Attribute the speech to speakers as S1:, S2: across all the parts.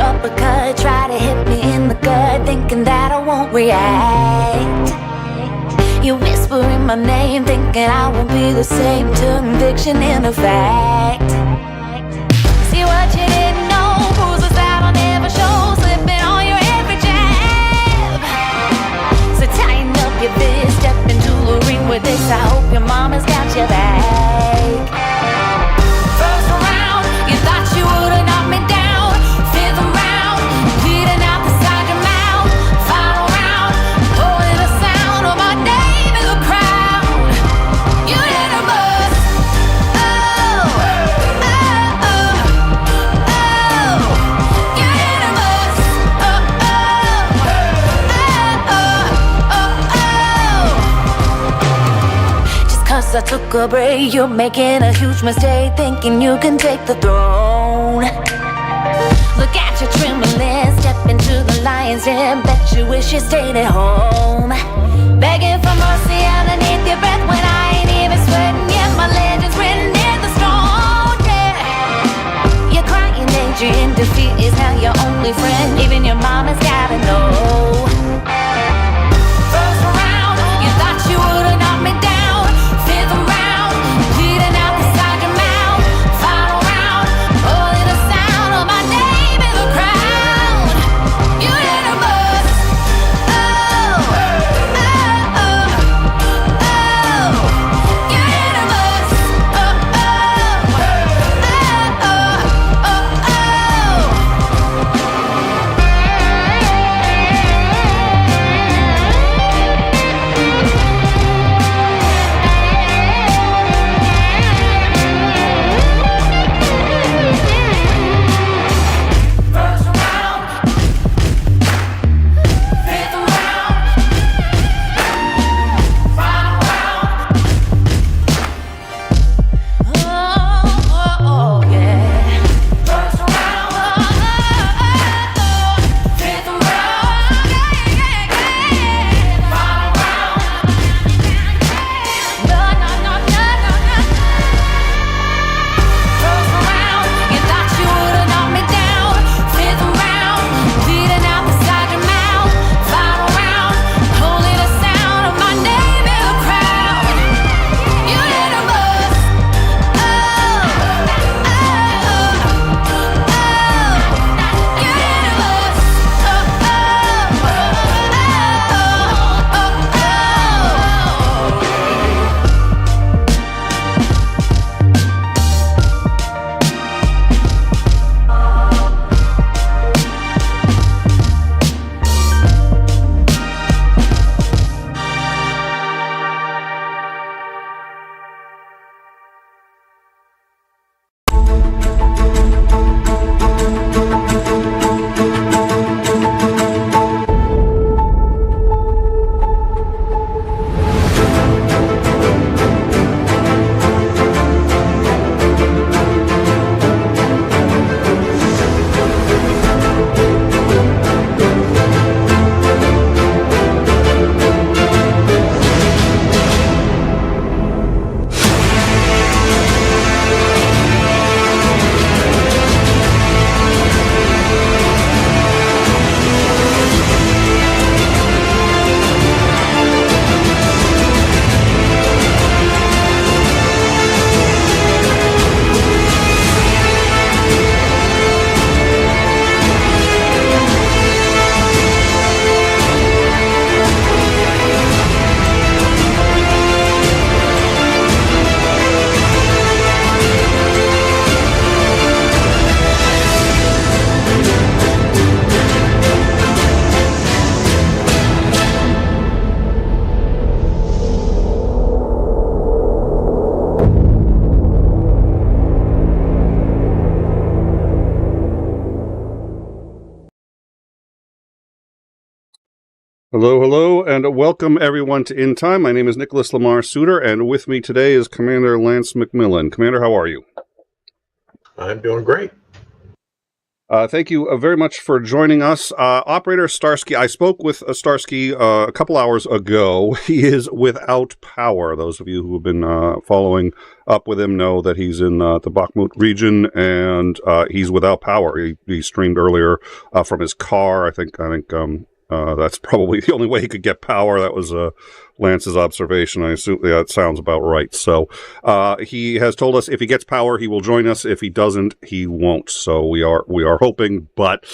S1: uppercut, try to hit me in the gut, thinking that I won't react. You whispering my name, thinking I won't be the same to conviction in a fact. See what you didn't know, bruises that I'll never show, slipping on your every jab. So tighten up your fist, step into the ring with this. I hope your mama's got your back. First round, you thought you would've knocked me down. Fifth round, bleeding out the side of your mouth. Final round, holding the sound of my name in the crowd. You hit a bus. Oh, oh, oh, oh. You hit a bus. Oh, oh, oh, oh, oh. Just 'cause I took a break, you're making a huge mistake, thinking you can take the throne. Look at you trembling, step into the lion's den, bet you wish you stayed at home. Begging for mercy underneath your breath when I ain't even sweating yet. My legend's written in the stone, yeah. You're crying, Adrian, defeat is now your only friend. Even your mama's gotta know. First round, you thought you would've knocked me down. Fifth round, bleeding out the side of your mouth. Final round, holding the sound of my name in the crowd. You hit a bus. Oh, oh, oh, oh. You hit a bus. Oh, oh, oh, oh, oh, First round, fifth round, final round. Oh, oh, oh, yeah. First round, fifth round, final round. No, no, no, no, no, no. First round, you thought you would've knocked me down. Fifth round, bleeding out the side of your mouth. Final round, holding the sound of my name in the crowd. You hit a bus. Oh, oh, oh, oh. You hit a bus. Oh, oh, oh, oh, oh,
S2: Hello, hello, and welcome everyone to In Time. My name is Nicholas Lamar Suter, and with me today is Commander Lance McMillan. Commander, how are you?
S3: I'm doing great.
S2: Thank you very much for joining us. Operator Starsky, I spoke with Starsky a couple hours ago. He is without power. Those of you who have been following up with him know that he's in the Bakhmut region, and he's without power. He streamed earlier from his car. I think that's probably the only way he could get power. That was Lance's observation. I assume that sounds about right. So he has told us if he gets power, he will join us. If he doesn't, he won't. So we are hoping, but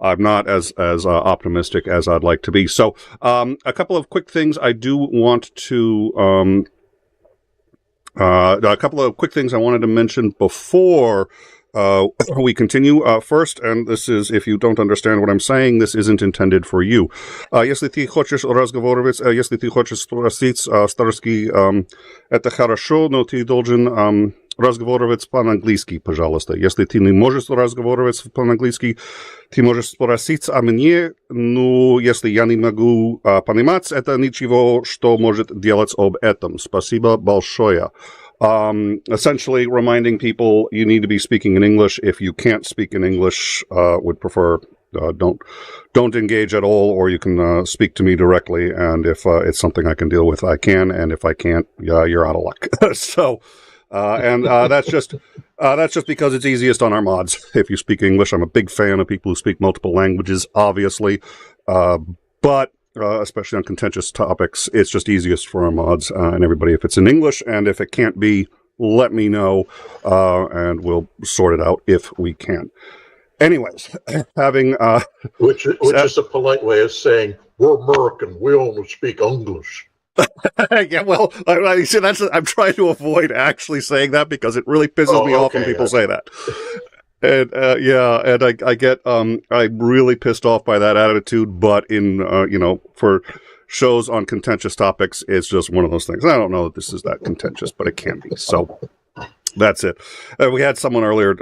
S2: I'm not as optimistic as I'd like to be. So a couple of quick things I do want to a couple of quick things I wanted to mention before we continue. First, and this is, if you don't understand what I'm saying, this isn't intended for you. Если ты хочешь разговаривать, если ты хочешь спросить Starsky, это хорошо, но ты должен разговаривать по-английски, пожалуйста. Если ты не можешь разговаривать по-английски, ты можешь спросить о мне, ну, если я не могу понимать, это ничего, что может делать об этом. Спасибо большое. Essentially reminding people you need to be speaking in English. If you can't speak in English, would prefer don't engage at all, or you can speak to me directly. And if it's something I can deal with, I can. And if I can't, you're out of luck. So, that's just because it's easiest on our mods. If you speak English, I'm a big fan of people who speak multiple languages, obviously, but. Especially on contentious topics, it's just easiest for our mods and everybody if it's in English, and if it can't be, let me know, and we'll sort it out if we can. Anyways, having...
S3: which is a polite way of saying, we're American, we only speak English.
S2: Yeah, well, I see, I'm trying to avoid actually saying that because it really pisses me off when people say that. And, and I get, I'm really pissed off by that attitude, but in, for shows on contentious topics, it's just one of those things. I don't know that this is that contentious, but it can be. So that's it. We had someone earlier,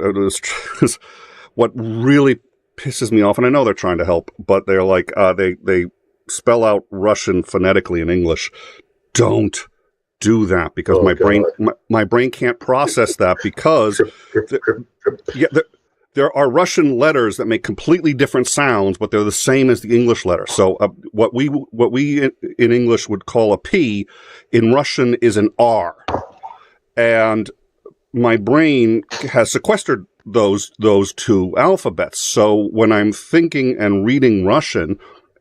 S2: what really pisses me off, and I know they're trying to help, but they're like, they spell out Russian phonetically in English. Don't do that, because my brain can't process that, because there are Russian letters that make completely different sounds, but they're the same as the English letter. So what we in English would call a P, in Russian is an R, and my brain has sequestered those two alphabets. So when I'm thinking and reading Russian,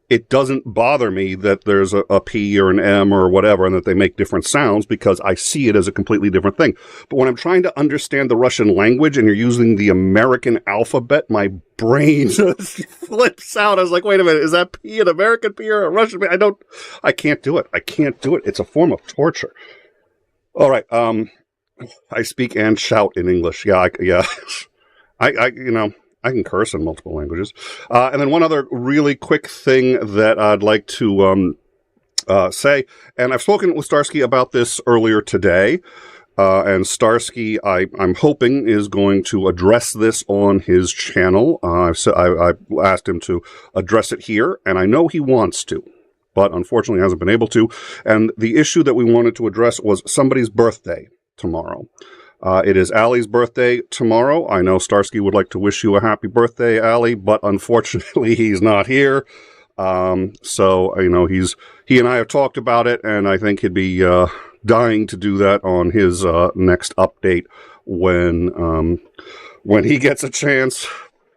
S2: it doesn't bother me that there's a P or an M or whatever, and that they make different sounds, because I see it as a completely different thing. But when I'm trying to understand the Russian language and you're using the American alphabet, my brain just flips out. I was like, wait a minute, is that P an American P or a Russian P? I can't do it. I can't do it. It's a form of torture. All right. I speak and shout in English. I can curse in multiple languages. And then one other really quick thing that I'd like to say, and I've spoken with Starsky about this earlier today, and Starsky, I'm hoping, is going to address this on his channel. I asked him to address it here, and I know he wants to, but unfortunately hasn't been able to. And the issue that we wanted to address was somebody's birthday tomorrow. It is Allie's birthday tomorrow. I know Starsky would like to wish you a happy birthday, Allie, but unfortunately he's not here. So, he and I have talked about it, and I think he'd be dying to do that on his next update when he gets a chance.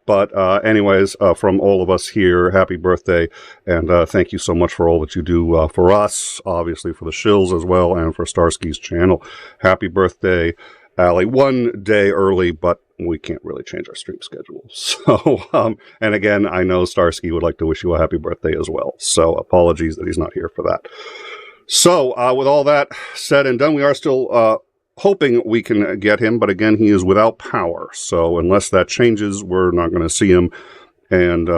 S2: But anyways, from all of us here, happy birthday, and thank you so much for all that you do for us, obviously for the shills as well, and for Starsky's channel. Happy birthday, Allie. One day early, but we can't really change our stream schedule. So, and again, I know Starsky would like to wish you a happy birthday as well. So apologies that he's not here for that. So, with all that said and done, we are still hoping we can get him, but again, he is without power. So unless that changes, we're not going to see him. And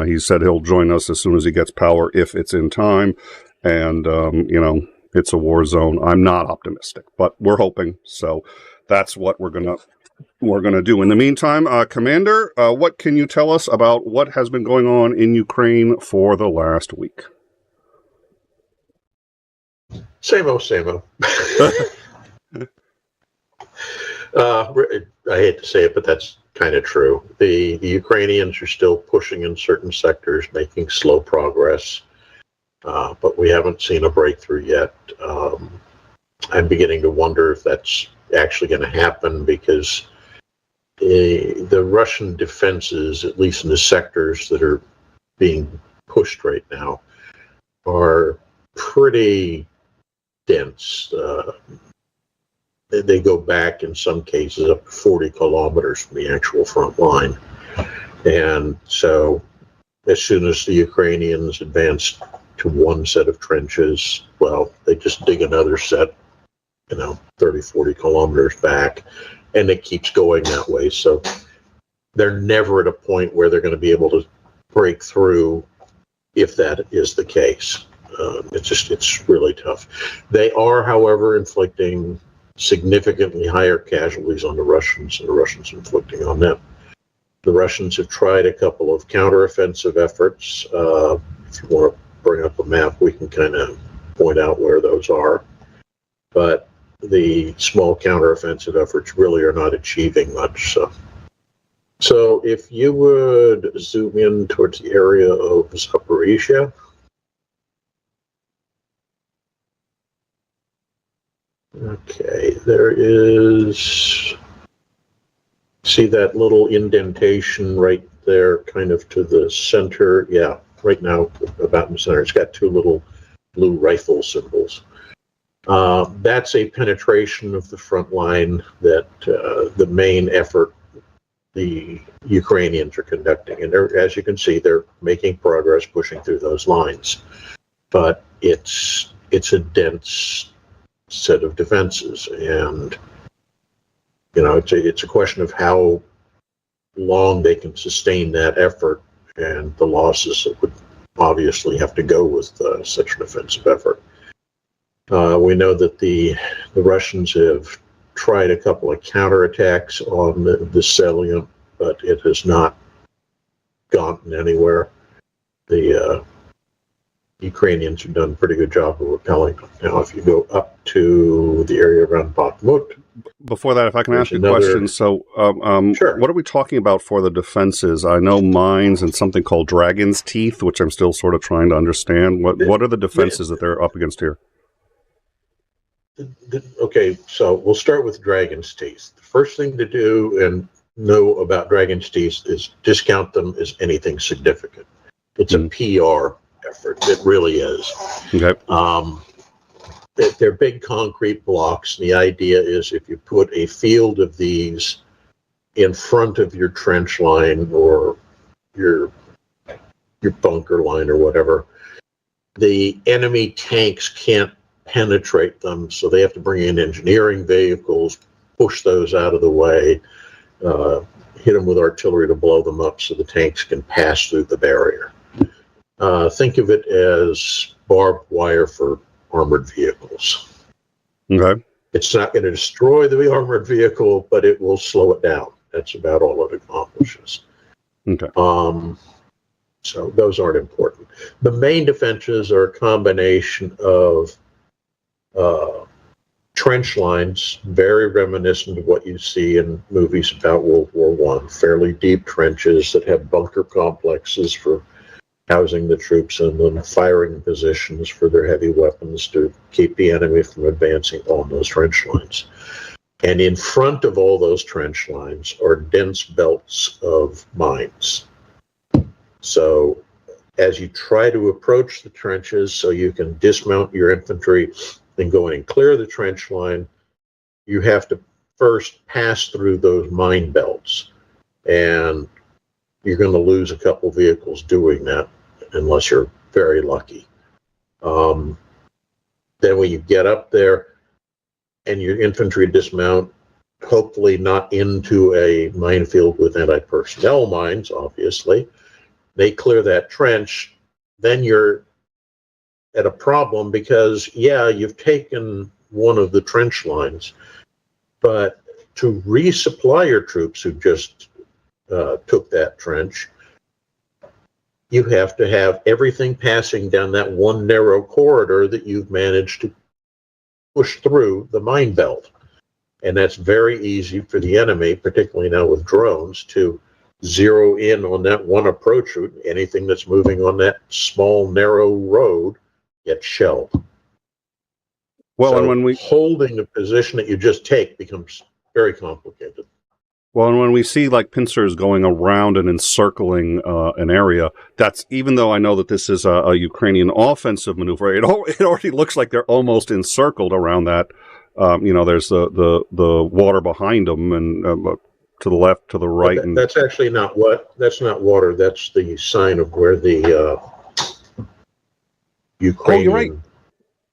S2: he said he'll join us as soon as he gets power, if it's in time. And, it's a war zone. I'm not optimistic, but we're hoping. So that's what we're gonna do. In the meantime, Commander, what can you tell us about what has been going on in Ukraine for the last week?
S3: Same old. I hate to say it, but that's kind of true. The Ukrainians are still pushing in certain sectors, making slow progress, but we haven't seen a breakthrough yet. I'm beginning to wonder if that's actually going to happen, because the Russian defenses, at least in the sectors that are being pushed right now, are pretty dense. They go back in some cases up to 40 kilometers from the actual front line. And so as soon as the Ukrainians advance to one set of trenches, well, they just dig another set, 30, 40 kilometers back, and it keeps going that way. So they're never at a point where they're going to be able to break through if that is the case. It's really tough. They are, however, inflicting significantly higher casualties on the Russians and the Russians inflicting on them. The Russians have tried a couple of counteroffensive efforts. If you want to bring up a map, we can kind of point out where those are. But the small counteroffensive efforts really are not achieving much. So if you would zoom in towards the area of Zaporizhia. Okay, there is, see that little indentation right there, kind of to the center? Yeah, right now, about in the center. It's got two little blue rifle symbols. That's a penetration of the front line that the main effort the Ukrainians are conducting. And as you can see, they're making progress pushing through those lines. But it's a dense set of defenses, and it's a question of how long they can sustain that effort and the losses that would obviously have to go with such an offensive effort. We know that the Russians have tried a couple of counterattacks on the salient, but it has not gotten anywhere. The Ukrainians have done a pretty good job of repelling. Now, if you go up to the area around Bakhmut.
S2: Before that, if I can ask you a question. So,
S3: sure.
S2: What are we talking about for the defenses? I know mines and something called Dragon's Teeth, which I'm still sort of trying to understand. What are the defenses that they're up against here?
S3: Okay, so we'll start with Dragon's Teeth. The first thing to do and know about Dragon's Teeth is discount them as anything significant. It's a PR effort. It really is.
S2: Okay.
S3: They're big concrete blocks. And the idea is if you put a field of these in front of your trench line or your bunker line or whatever, the enemy tanks can't penetrate them, so they have to bring in engineering vehicles, push those out of the way, hit them with artillery to blow them up so the tanks can pass through the barrier. Think of it as barbed wire for armored vehicles. Okay. It's not going to destroy the armored vehicle, but it will slow it down. That's about all it accomplishes.
S2: Okay.
S3: So those aren't important. The main defenses are a combination of trench lines, very reminiscent of what you see in movies about World War I. Fairly deep trenches that have bunker complexes for housing the troops in them, firing positions for their heavy weapons to keep the enemy from advancing on those trench lines. And in front of all those trench lines are dense belts of mines. So as you try to approach the trenches so you can dismount your infantry and go in and clear the trench line, you have to first pass through those mine belts. And you're going to lose a couple vehicles doing that unless you're very lucky. Then when you get up there and your infantry dismount, hopefully not into a minefield with anti-personnel mines, obviously, they clear that trench, then you're at a problem because, yeah, you've taken one of the trench lines, but to resupply your troops who just took that trench, you have to have everything passing down that one narrow corridor that you've managed to push through the mine belt. And that's very easy for the enemy, particularly now with drones, to zero in on that one approach route. Anything that's moving on that small, narrow road gets shelled.
S2: Well,
S3: So
S2: and when we
S3: holding the position that you just take becomes very complicated.
S2: Well, and when we see like pincers going around and encircling an area, that's, even though I know that this is a Ukrainian offensive maneuver, it already looks like they're almost encircled around that. There's the water behind them, and to the left, to the right.
S3: That's actually not that's not water. That's the sign of where the Ukrainian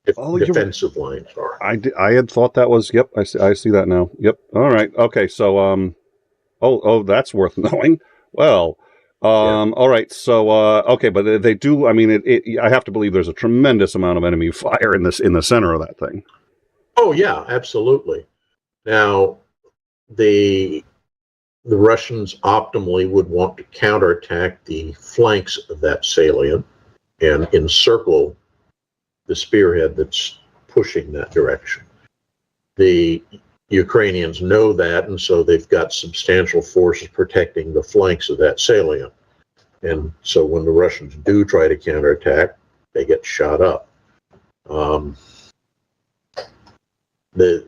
S3: defensive lines are.
S2: I had thought that was, yep, I see that now. Yep. All right. Okay. So, that's worth knowing. Well, all right. So, okay, but they do. I mean, I have to believe there's a tremendous amount of enemy fire in the center of that thing.
S3: Oh yeah, absolutely. Now, the Russians optimally would want to counterattack the flanks of that salient and encircle the spearhead that's pushing that direction. The Ukrainians know that, and so they've got substantial forces protecting the flanks of that salient. And so when the Russians do try to counterattack, they get shot up. The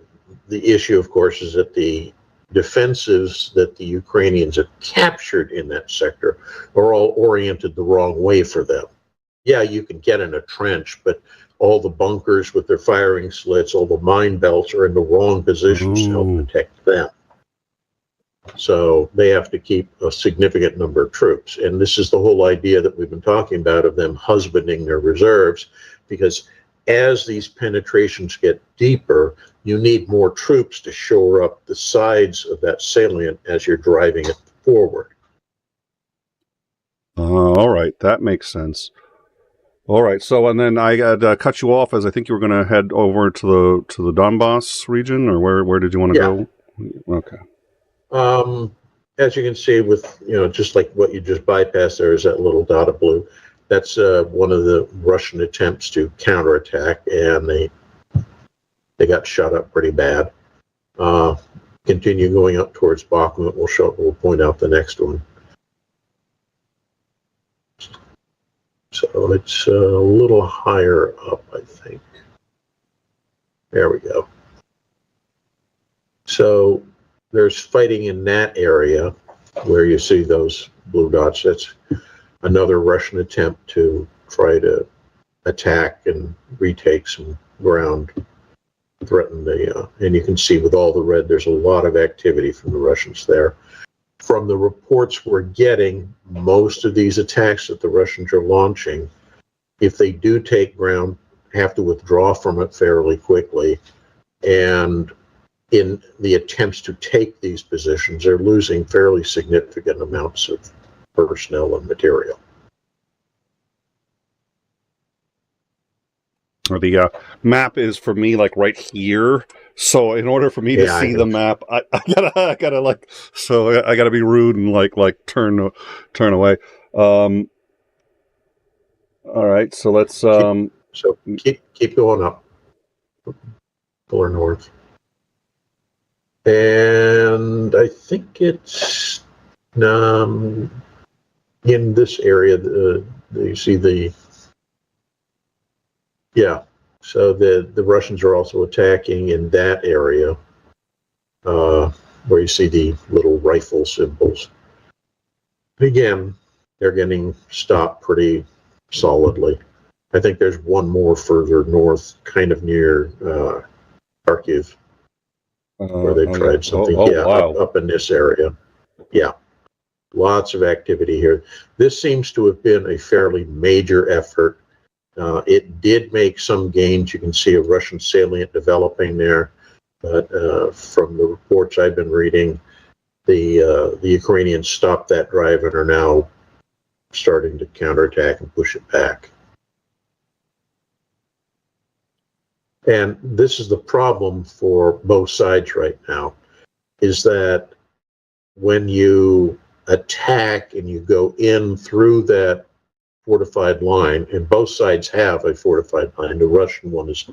S3: issue, of course, is that the defensives that the Ukrainians have captured in that sector are all oriented the wrong way for them. Yeah, you can get in a trench, but all the bunkers with their firing slits, all the mine belts are in the wrong positions to help protect them. So they have to keep a significant number of troops. And this is the whole idea that we've been talking about of them husbanding their reserves, because as these penetrations get deeper, you need more troops to shore up the sides of that salient as you're driving it forward.
S2: All right, that makes sense. All right, so and then I had cut you off as I think you were going to head over to the Donbass region, or where did you want to go? Okay.
S3: As you can see, with just like what you just bypassed, there is that little dot of blue. That's one of the Russian attempts to counterattack, and they got shot up pretty bad. Continue going up towards Bakhmut. We'll point out the next one. So it's a little higher up, I think. There we go. So there's fighting in that area where you see those blue dots. That's another Russian attempt to try to attack and retake some ground, threaten and you can see with all the red, there's a lot of activity from the Russians there. From the reports we're getting, most of these attacks that the Russians are launching, if they do take ground, have to withdraw from it fairly quickly. And in the attempts to take these positions, they're losing fairly significant amounts of personnel and material.
S2: The map is for me like right here. So in order for me to see the map, I gotta be rude and like turn away. All right, so let's
S3: keep going up, or north, and I think it's in this area. You see so the Russians are also attacking in that area, where you see the little rifle symbols. And again, they're getting stopped pretty solidly. I think there's one more further north, kind of near Kharkiv, where they tried something.
S2: Wow.
S3: Up in this area. Yeah, lots of activity here. This seems to have been a fairly major effort. It did make some gains. You can see a Russian salient developing there, but from the reports I've been reading, the Ukrainians stopped that drive and are now starting to counterattack and push it back. And this is the problem for both sides right now, is that when you attack and you go in through that fortified line, and both sides have a fortified line. The Russian one is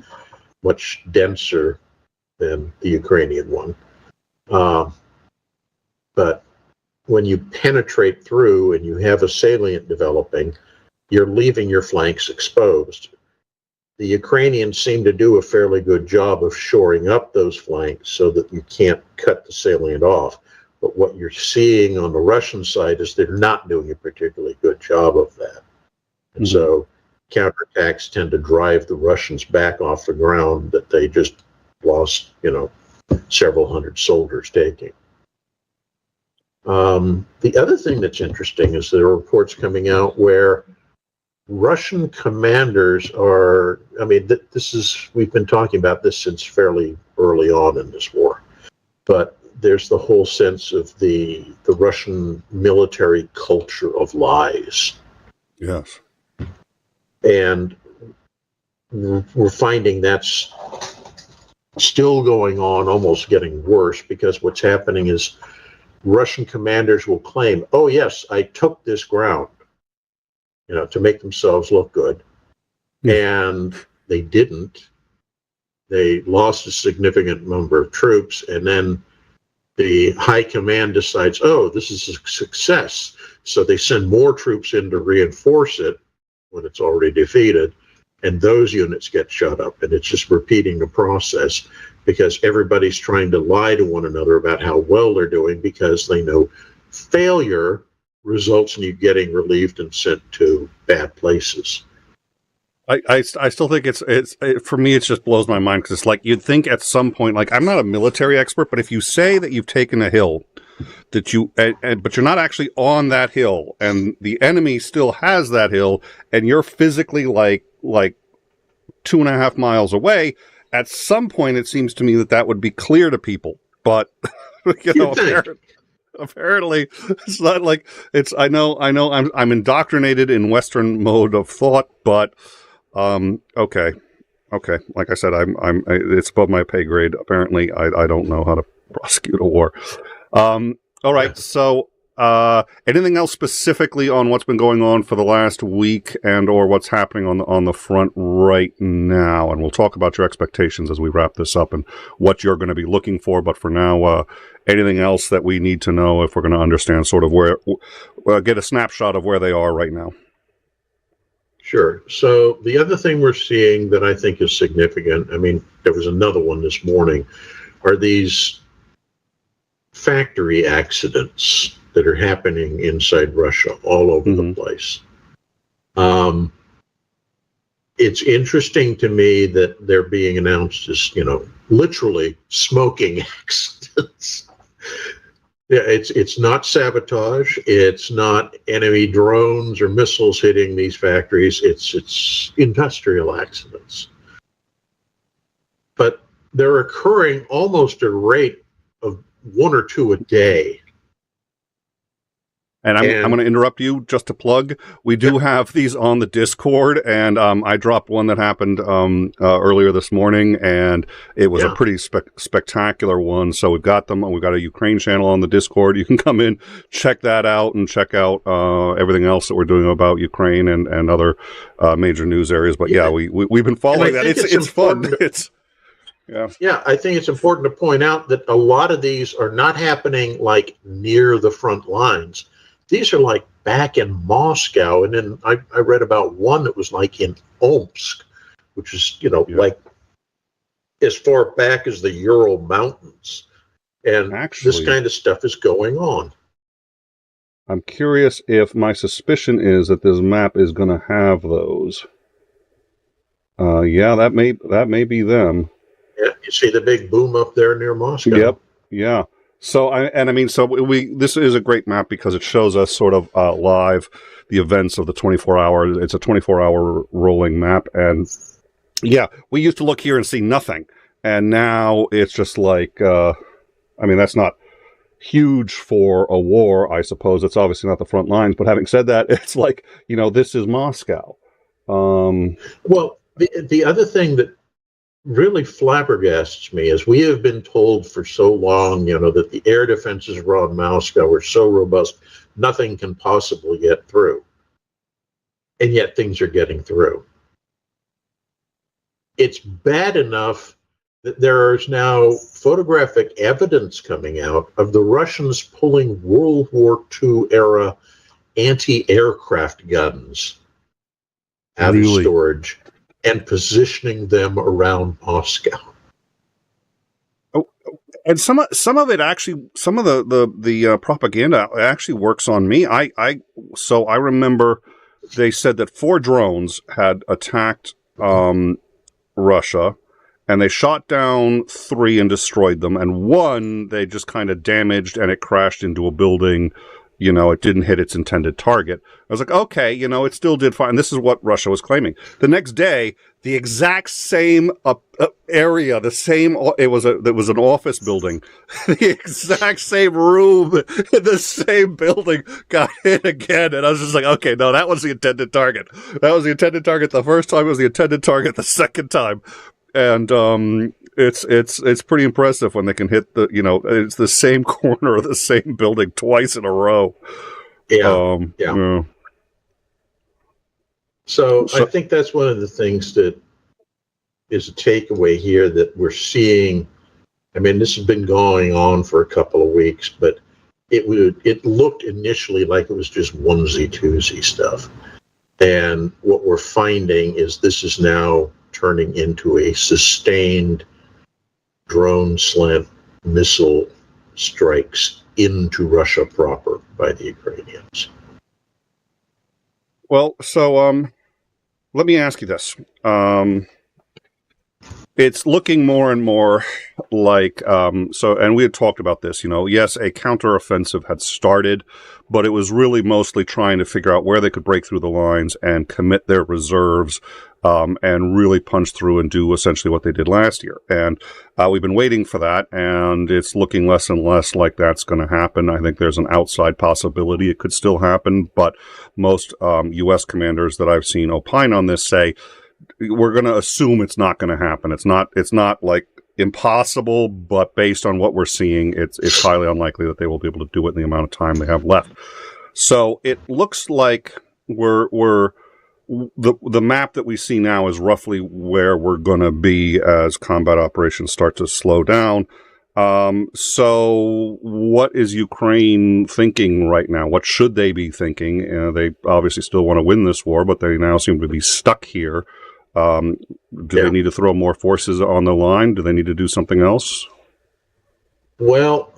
S3: much denser than the Ukrainian one. Uh, but when you penetrate through and you have a salient developing, you're leaving your flanks exposed. The Ukrainians seem to do a fairly good job of shoring up those flanks so that you can't cut the salient off. But what you're seeing on the Russian side is they're not doing a particularly good job of that. And so counterattacks tend to drive the Russians back off the ground that they just lost, several hundred soldiers taking. The other thing that's interesting is there are reports coming out where Russian commanders are, we've been talking about this since fairly early on in this war, but there's the whole sense of the Russian military culture of lies.
S2: Yes.
S3: And we're finding that's still going on, almost getting worse, because what's happening is Russian commanders will claim, oh yes, I took this ground, to make themselves look good. And they didn't. They lost a significant number of troops, and then the high command decides, oh, this is a success. So they send more troops in to reinforce it when it's already defeated, and those units get shut up. And it's just repeating the process because everybody's trying to lie to one another about how well they're doing because they know failure results in you getting relieved and sent to bad places.
S2: I still think it's for me, it just blows my mind because it's like you'd think at some point, like I'm not a military expert, but if you say that you've taken a hill, that but you're not actually on that hill, and the enemy still has that hill, and you're physically like 2.5 miles away, at some point it seems to me that would be clear to people, but apparently it's not like it's. I know. I'm indoctrinated in Western mode of thought, but. Okay. Like I said, it's above my pay grade. Apparently, I don't know how to prosecute a war. All right. So, anything else specifically on what's been going on for the last week and or what's happening on the front right now? And we'll talk about your expectations as we wrap this up and what you're going to be looking for. But for now, anything else that we need to know if we're going to understand sort of get a snapshot of where they are right now?
S3: Sure. So the other thing we're seeing that I think is significant, there was another one this morning, are these factory accidents that are happening inside Russia all over the place. It's interesting to me that they're being announced as, literally smoking accidents. Yeah, it's not sabotage. It's not enemy drones or missiles hitting these factories. It's industrial accidents. But they're occurring almost at a rate of 1 or 2 a day.
S2: And I'm going to interrupt you just to plug. We do have these on the Discord, and I dropped one that happened earlier this morning, and it was a pretty spectacular one. So we've got them. We've got a Ukraine channel on the Discord. You can come in, check that out, and check out everything else that we're doing about Ukraine and other major news areas. But we've been following that. It's fun.
S3: I think it's important to point out that a lot of these are not happening like near the front lines. These are like back in Moscow, and then I read about one that was like in Omsk, which is, like as far back as the Ural Mountains. And this kind of stuff is going on.
S2: I'm curious if my suspicion is that this map is going to have those. That may be them.
S3: Yeah, you see the big boom up there near Moscow.
S2: Yep. Yeah. So this is a great map because it shows us sort of live the events of the 24 hours. It's a 24-hour rolling map, and we used to look here and see nothing, and now it's just like that's not huge for a war, I suppose. It's obviously not the front lines, but having said that, it's like this is Moscow.
S3: Well, the other thing that really flabbergasts me is we have been told for so long, that the air defenses around Moscow are so robust, nothing can possibly get through. And yet things are getting through. It's bad enough There is now photographic evidence coming out of the Russians pulling World War II era anti-aircraft guns out of storage and positioning them around Moscow.
S2: Oh, and some of it actually, some of the propaganda actually works on me. So I remember they said that 4 drones had attacked Russia, and they shot down 3 and destroyed them, and 1 they just kind of damaged, and it crashed into a building. You know, it didn't hit its intended target. I was like, okay, you know, it still did fine. This is what Russia was claiming. The next day, the exact same area, it was an office building, the exact same room in the same building got hit again. And I was just like, okay, no, that was the intended target. That was the intended target the first time. It was the intended target the second time. And it's pretty impressive when they can hit it's the same corner of the same building twice in a row. Yeah.
S3: So I think that's one of the things that is a takeaway here that we're seeing. I mean, this has been going on for a couple of weeks, but it looked initially like it was just onesie-twosie stuff. And what we're finding is this is now turning into a sustained drone slant missile strikes into Russia proper by the Ukrainians.
S2: Well, so let me ask you this. It's looking more and more like, and we had talked about this, yes, a counteroffensive had started, but it was really mostly trying to figure out where they could break through the lines and commit their reserves, and really punch through and do essentially what they did last year. And we've been waiting for that, and it's looking less and less like that's going to happen. I think there's an outside possibility it could still happen, but most U.S. commanders that I've seen opine on this say, we're going to assume it's not going to happen. It's not like impossible, but based on what we're seeing, it's highly unlikely that they will be able to do it in the amount of time they have left. So it looks like the map that we see now is roughly where we're going to be as combat operations start to slow down. So what is Ukraine thinking right now? What should they be thinking? They obviously still want to win this war, but they now seem to be stuck here. Do they need to throw more forces on the line? Do they need to do something else?
S3: Well,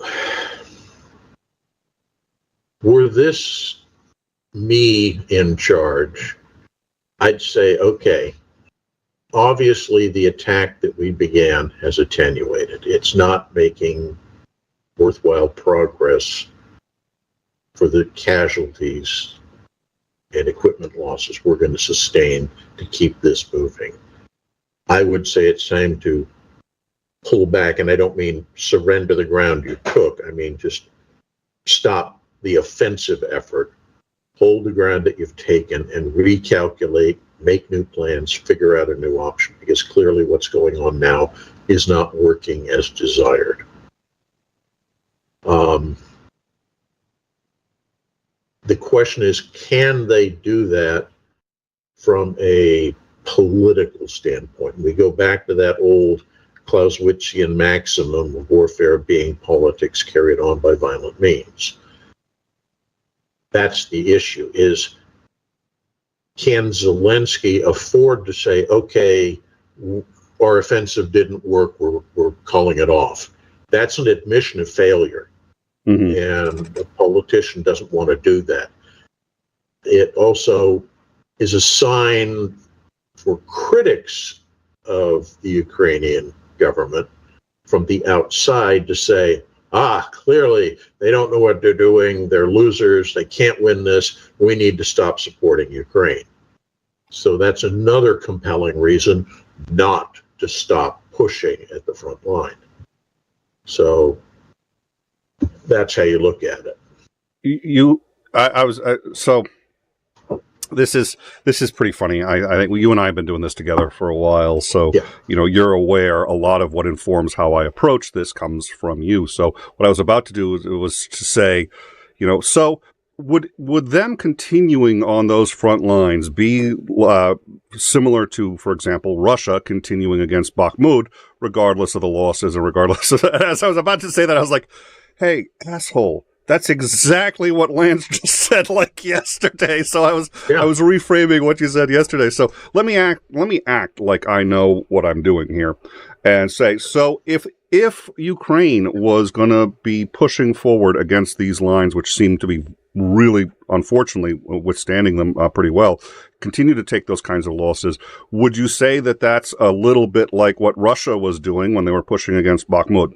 S3: were this me in charge, I'd say, okay, obviously the attack that we began has attenuated. It's not making worthwhile progress for the casualties and equipment losses we're going to sustain to keep this moving. I would say it's time to pull back, and I don't mean surrender the ground you took. I mean just stop the offensive effort, hold the ground that you've taken, and recalculate, make new plans, figure out a new option, because clearly what's going on now is not working as desired. The question is, can they do that from a political standpoint? And we go back to that old 𝐒𝐚𝐦𝐚𝐫 maximum of warfare being politics carried on by violent means. That's the issue, is can Zelensky afford to say, okay, our offensive didn't work, we're calling it off? That's an admission of failure. Mm-hmm. And a politician doesn't want to do that. It also is a sign for critics of the Ukrainian government from the outside to say, clearly they don't know what they're doing, they're losers, they can't win this, we need to stop supporting Ukraine. So that's another compelling reason not to stop pushing at the front line. So that's how you look at it.
S2: So this is pretty funny. I think you and I have been doing this together for a while. So, yeah. You're aware a lot of what informs how I approach this comes from you. So what I was about to do was to say, so would them continuing on those front lines be similar to, for example, Russia continuing against Bakhmut, regardless of the losses and regardless of, as I was about to say that, I was like, hey, asshole, that's exactly what Lance just said like yesterday. So I was reframing what you said yesterday. So let me act like I know what I'm doing here and say, so if Ukraine was going to be pushing forward against these lines, which seem to be really, unfortunately, withstanding them pretty well, continue to take those kinds of losses, would you say that that's a little bit like what Russia was doing when they were pushing against Bakhmut?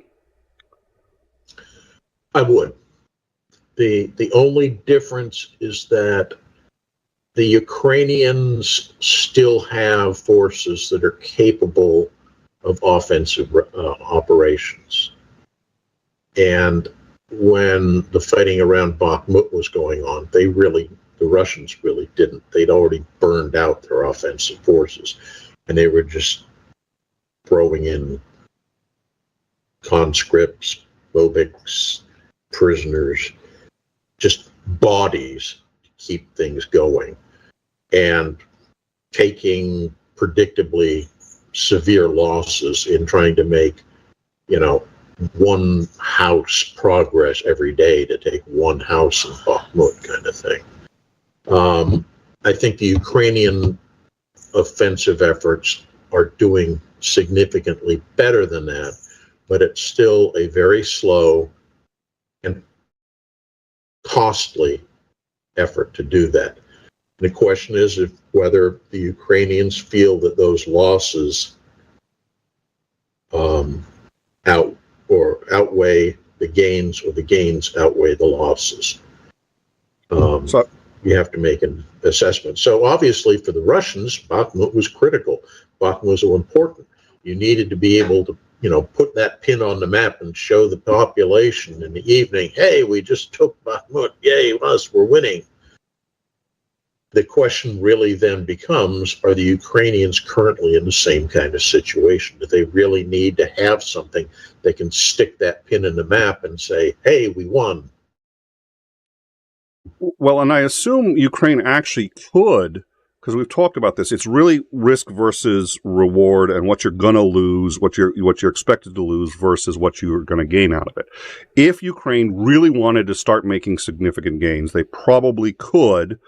S3: I would. The only difference is that the Ukrainians still have forces that are capable of offensive operations. And when the fighting around Bakhmut was going on, the Russians really didn't. They'd already burned out their offensive forces, and they were just throwing in conscripts, mobics, prisoners, just bodies to keep things going, and taking predictably severe losses in trying to make, one house progress every day to take one house in Bakhmut kind of thing. I think the Ukrainian offensive efforts are doing significantly better than that, but it's still a very slow and costly effort to do that. The question is whether the Ukrainians feel that those losses outweigh the gains, or the gains outweigh the losses. So you have to make an assessment. So obviously for the Russians, Bakhmut was critical. Bakhmut was so important. You needed to be able to, put that pin on the map and show the population in the evening, hey, we just took Bakhmut, yay us, we're winning. The question really then becomes, are the Ukrainians currently in the same kind of situation? Do they really need to have something they can stick that pin in the map and say, hey, we won?
S2: Well, and I assume Ukraine actually could, because we've talked about this. It's really risk versus reward, and what you're going to lose, what you're expected to lose versus what you're going to gain out of it. If Ukraine really wanted to start making significant gains, they probably could,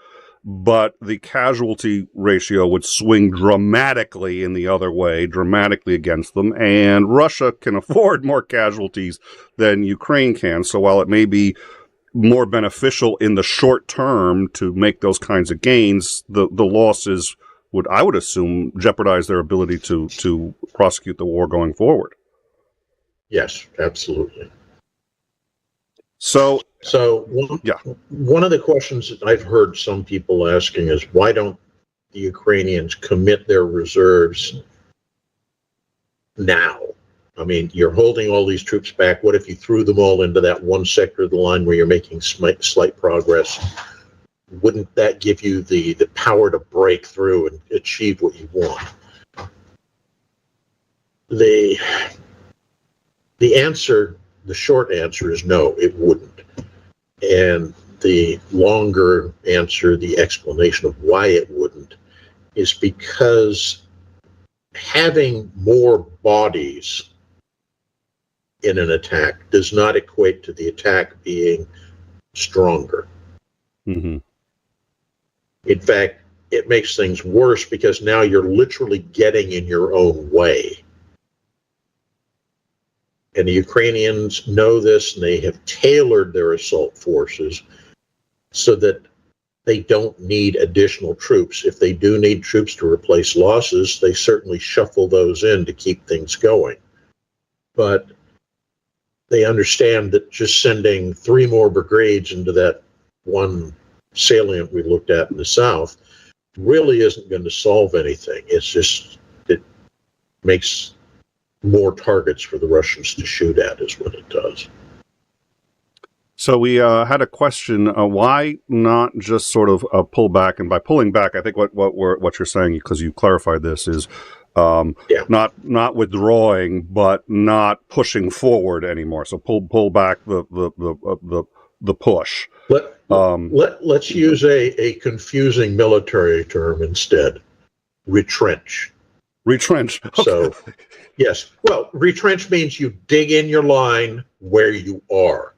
S2: but the casualty ratio would swing dramatically in the other way, dramatically against them, and Russia can afford more casualties than Ukraine can. So while it may be more beneficial in the short term to make those kinds of gains, the losses would, I would assume, jeopardize their ability to prosecute the war going forward.
S3: Yes, absolutely.
S2: So
S3: one of the questions that I've heard some people asking is, why don't the Ukrainians commit their reserves now? I mean, you're holding all these troops back. What if you threw them all into that one sector of the line where you're making slight progress? Wouldn't that give you the power to break through and achieve what you want? The short answer is no, it wouldn't. And the longer answer, the explanation of why it wouldn't, is because having more bodies in an attack does not equate to the attack being stronger.
S2: Mm-hmm.
S3: In fact, it makes things worse because now you're literally getting in your own way. And the Ukrainians know this, and they have tailored their assault forces so that they don't need additional troops. If they do need troops to replace losses, they certainly shuffle those in to keep things going. But they understand that just sending 3 more brigades into that one salient we looked at in the south really isn't going to solve anything. It's just, it makes more targets for the Russians to shoot at is what it does.
S2: So we had a question, why not just sort of pull back? And by pulling back, I think what you're saying, because you clarified this, is not withdrawing, but not pushing forward anymore. So pull back the push.
S3: Let's use a confusing military term instead. retrench.
S2: Retrench. Okay.
S3: So, yes. Well, retrench means you dig in your line where you are.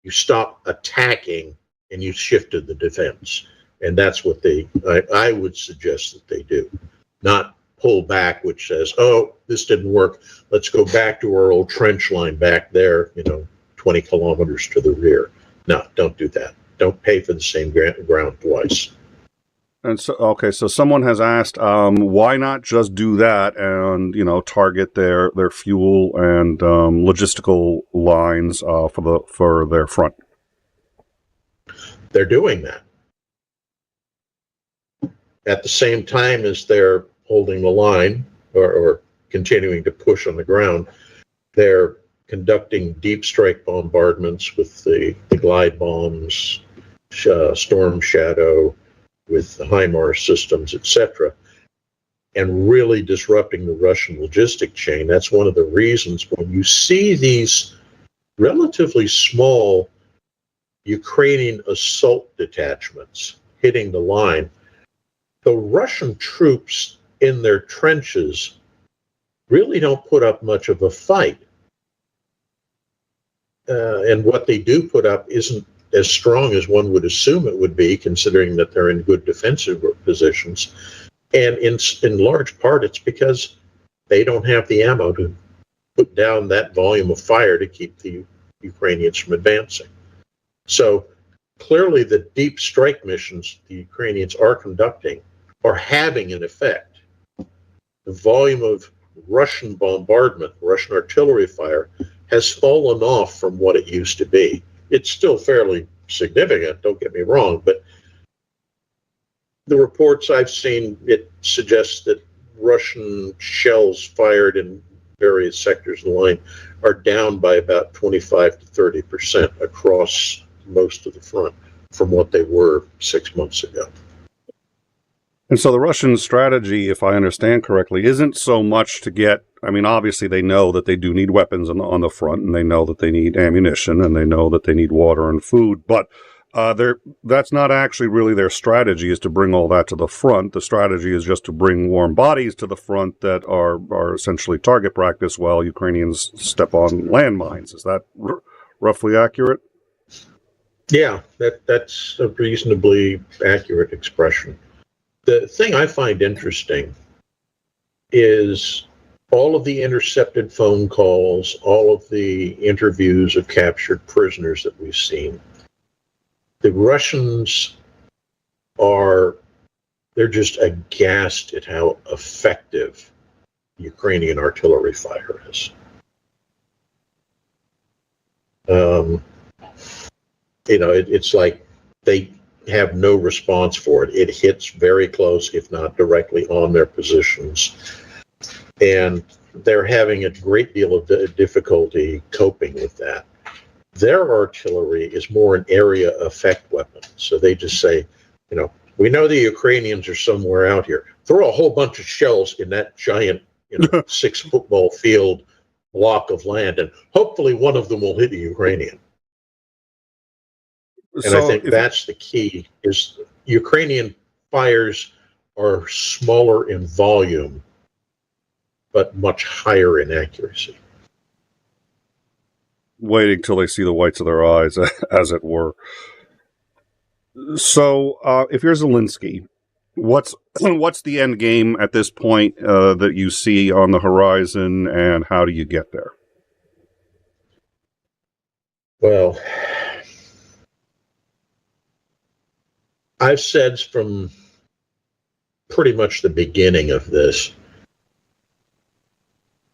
S3: You stop attacking and you shift to the defense. And that's what I would suggest that they do. Not pull back, which says, oh, this didn't work. Let's go back to our old trench line back there, 20 kilometers to the rear. No, don't do that. Don't pay for the same ground twice.
S2: And so, okay, so someone has asked, why not just do that and, target their fuel and logistical lines for their front?
S3: They're doing that. At the same time as they're holding the line or continuing to push on the ground, they're conducting deep strike bombardments with the glide bombs, Storm Shadow, with the HIMARS systems, etc., and really disrupting the Russian logistic chain. That's one of the reasons when you see these relatively small Ukrainian assault detachments hitting the line, the Russian troops in their trenches really don't put up much of a fight. And what they do put up isn't as strong as one would assume it would be, considering that they're in good defensive positions. And in large part, it's because they don't have the ammo to put down that volume of fire to keep the Ukrainians from advancing. So clearly the deep strike missions the Ukrainians are conducting are having an effect. The volume of Russian bombardment, Russian artillery fire, has fallen off from what it used to be. It's still fairly significant, don't get me wrong, but the reports I've seen, it suggests that Russian shells fired in various sectors of the line are down by about 25 to 30% across most of the front from what they were 6 months ago.
S2: And so the Russian strategy, if I understand correctly, isn't so much to get, obviously they know that they do need weapons on the front, and they know that they need ammunition, and they know that they need water and food, but that's not actually really their strategy, is to bring all that to the front. The strategy is just to bring warm bodies to the front that are essentially target practice while Ukrainians step on landmines. Is that roughly accurate?
S3: Yeah, that's a reasonably accurate expression. The thing I find interesting is all of the intercepted phone calls, all of the interviews of captured prisoners that we've seen. The Russians they're just aghast at how effective Ukrainian artillery fire is. It's like they have no response for it. It hits very close, if not directly on their positions. And they're having a great deal of difficulty coping with that. Their artillery is more an area effect weapon. So they just say, we know the Ukrainians are somewhere out here. Throw a whole bunch of shells in that giant, 6 football field block of land, and hopefully one of them will hit a Ukrainian. And so I think that's the key, is Ukrainian fires are smaller in volume, but much higher in accuracy.
S2: Waiting till they see the whites of their eyes, as it were. So, if you're Zelensky, what's the end game at this point that you see on the horizon, and how do you get there?
S3: Well, I've said from pretty much the beginning of this,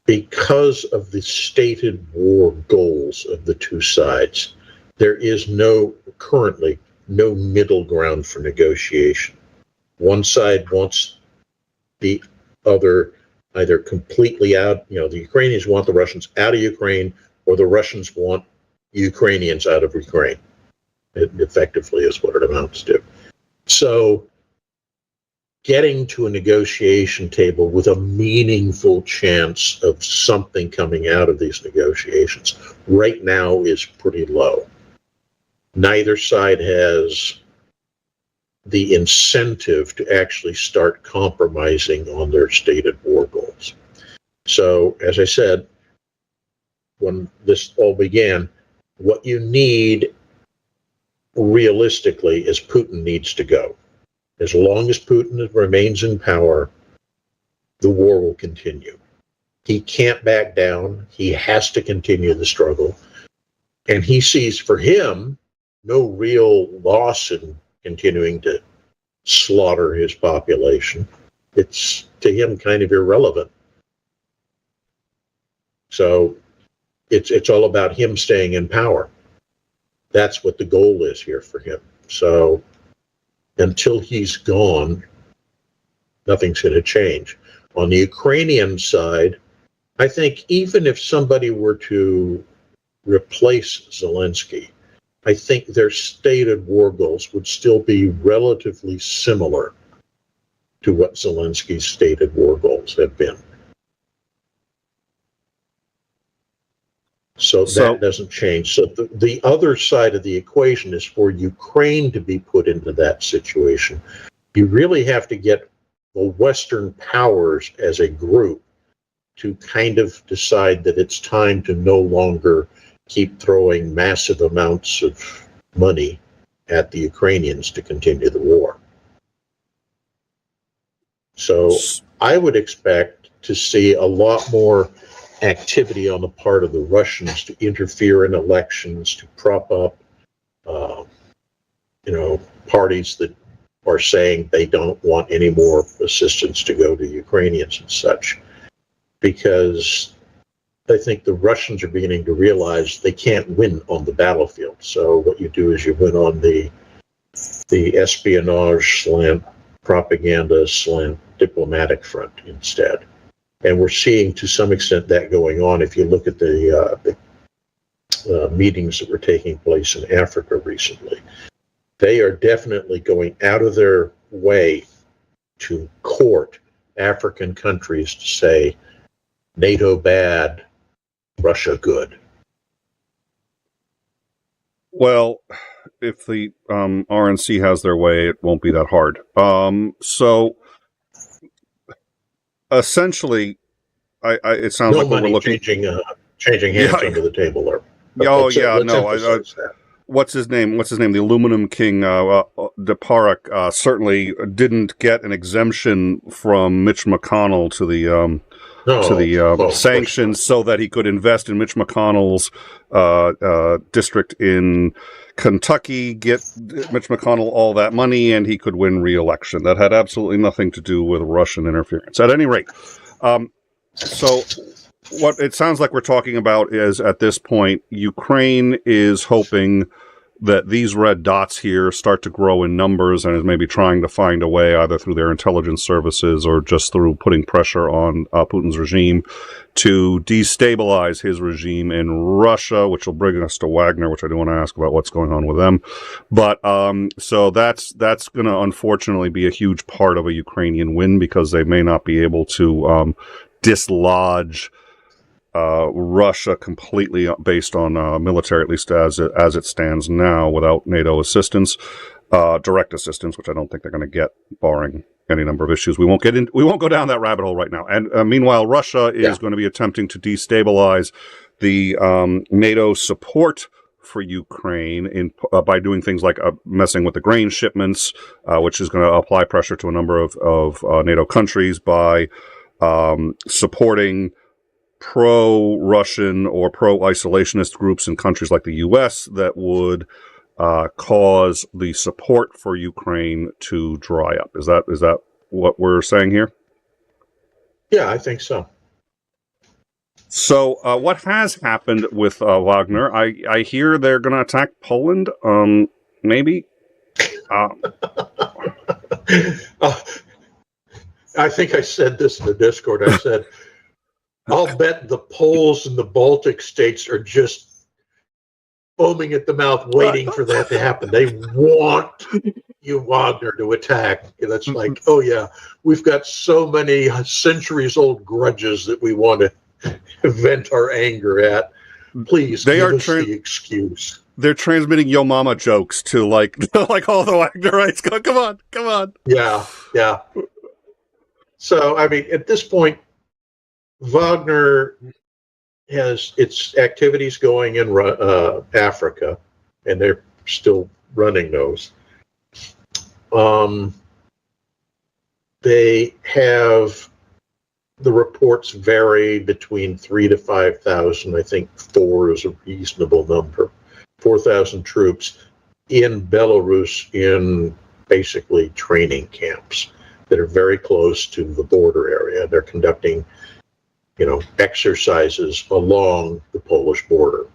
S3: because of the stated war goals of the two sides, there is currently no middle ground for negotiation. One side wants the other either completely out, the Ukrainians want the Russians out of Ukraine, or the Russians want Ukrainians out of Ukraine. It effectively is what it amounts to. So getting to a negotiation table with a meaningful chance of something coming out of these negotiations right now is pretty low. Neither side has the incentive to actually start compromising on their stated war goals. So, as I said, when this all began, what you need realistically is Putin needs to go. As long as Putin remains in power, the war will continue. He can't back down. He has to continue the struggle. And he sees for him no real loss in continuing to slaughter his population. It's to him kind of irrelevant. So it's all about him staying in power. That's what the goal is here for him. So until he's gone, nothing's going to change. On the Ukrainian side, I think even if somebody were to replace Zelensky, I think their stated war goals would still be relatively similar to what Zelensky's stated war goals have been. So that doesn't change. So the other side of the equation is for Ukraine to be put into that situation. You really have to get the Western powers as a group to kind of decide that it's time to no longer keep throwing massive amounts of money at the Ukrainians to continue the war. So I would expect to see a lot more activity on the part of the Russians to interfere in elections, to prop up, parties that are saying they don't want any more assistance to go to Ukrainians and such, because I think the Russians are beginning to realize they can't win on the battlefield. So what you do is you win on the espionage slant, propaganda slant, diplomatic front instead. And we're seeing to some extent that going on. If you look at the meetings that were taking place in Africa recently, they are definitely going out of their way to court African countries to say, NATO bad, Russia good.
S2: Well, if the RNC has their way, it won't be that hard. So essentially, it sounds like we're looking
S3: changing hands under the table there.
S2: What's his name? The Aluminum King, Deparak, certainly didn't get an exemption from Mitch McConnell to the sanctions so that he could invest in Mitch McConnell's district in Kentucky, get Mitch McConnell all that money, and he could win re-election. That had absolutely nothing to do with Russian interference. At any rate, so what it sounds like we're talking about is, at this point, Ukraine is hoping that these red dots here start to grow in numbers and is maybe trying to find a way, either through their intelligence services or just through putting pressure on Putin's regime, to destabilize his regime in Russia, which will bring us to Wagner, which I do want to ask about what's going on with them. But so that's going to unfortunately be a huge part of a Ukrainian win, because they may not be able to dislodge Russia completely based on military, at least as it stands now, without NATO assistance, direct assistance, which I don't think they're going to get, barring any number of issues. We won't go down that rabbit hole right now. And meanwhile, Russia is going to be attempting to destabilize the NATO support for Ukraine by doing things like messing with the grain shipments, which is going to apply pressure to a number of NATO countries by supporting pro-Russian or pro-isolationist groups in countries like the U.S. that would cause the support for Ukraine to dry up. Is that what we're saying here?
S3: Yeah, I think so.
S2: So what has happened with Wagner? I hear they're going to attack Poland, maybe?
S3: I think I said this in the Discord. I said, I'll bet the Poles and the Baltic states are just foaming at the mouth waiting for that to happen. They want Wagner to attack. And it's like, oh yeah, we've got so many centuries-old grudges that we want to vent our anger at. Please give us the excuse.
S2: they're transmitting Yo Mama jokes to like all the Wagnerites. Go, come on.
S3: Yeah. So, I mean, at this point, Wagner has its activities going in Africa, and they're still running those. They have, the reports vary between 3,000 to 5,000. I think 4 is a reasonable number. 4,000 troops in Belarus in basically training camps that are very close to the border area. They're conducting, exercises along the Polish border.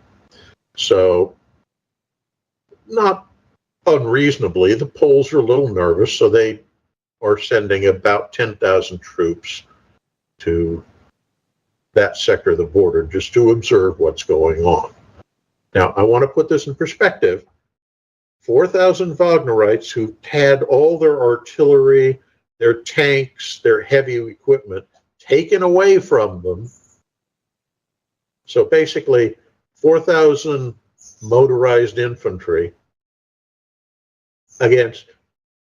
S3: So, not unreasonably, the Poles are a little nervous, so they are sending about 10,000 troops to that sector of the border just to observe what's going on. Now, I want to put this in perspective. 4,000 Wagnerites who had all their artillery, their tanks, their heavy equipment taken away from them. So basically, 4,000 motorized infantry against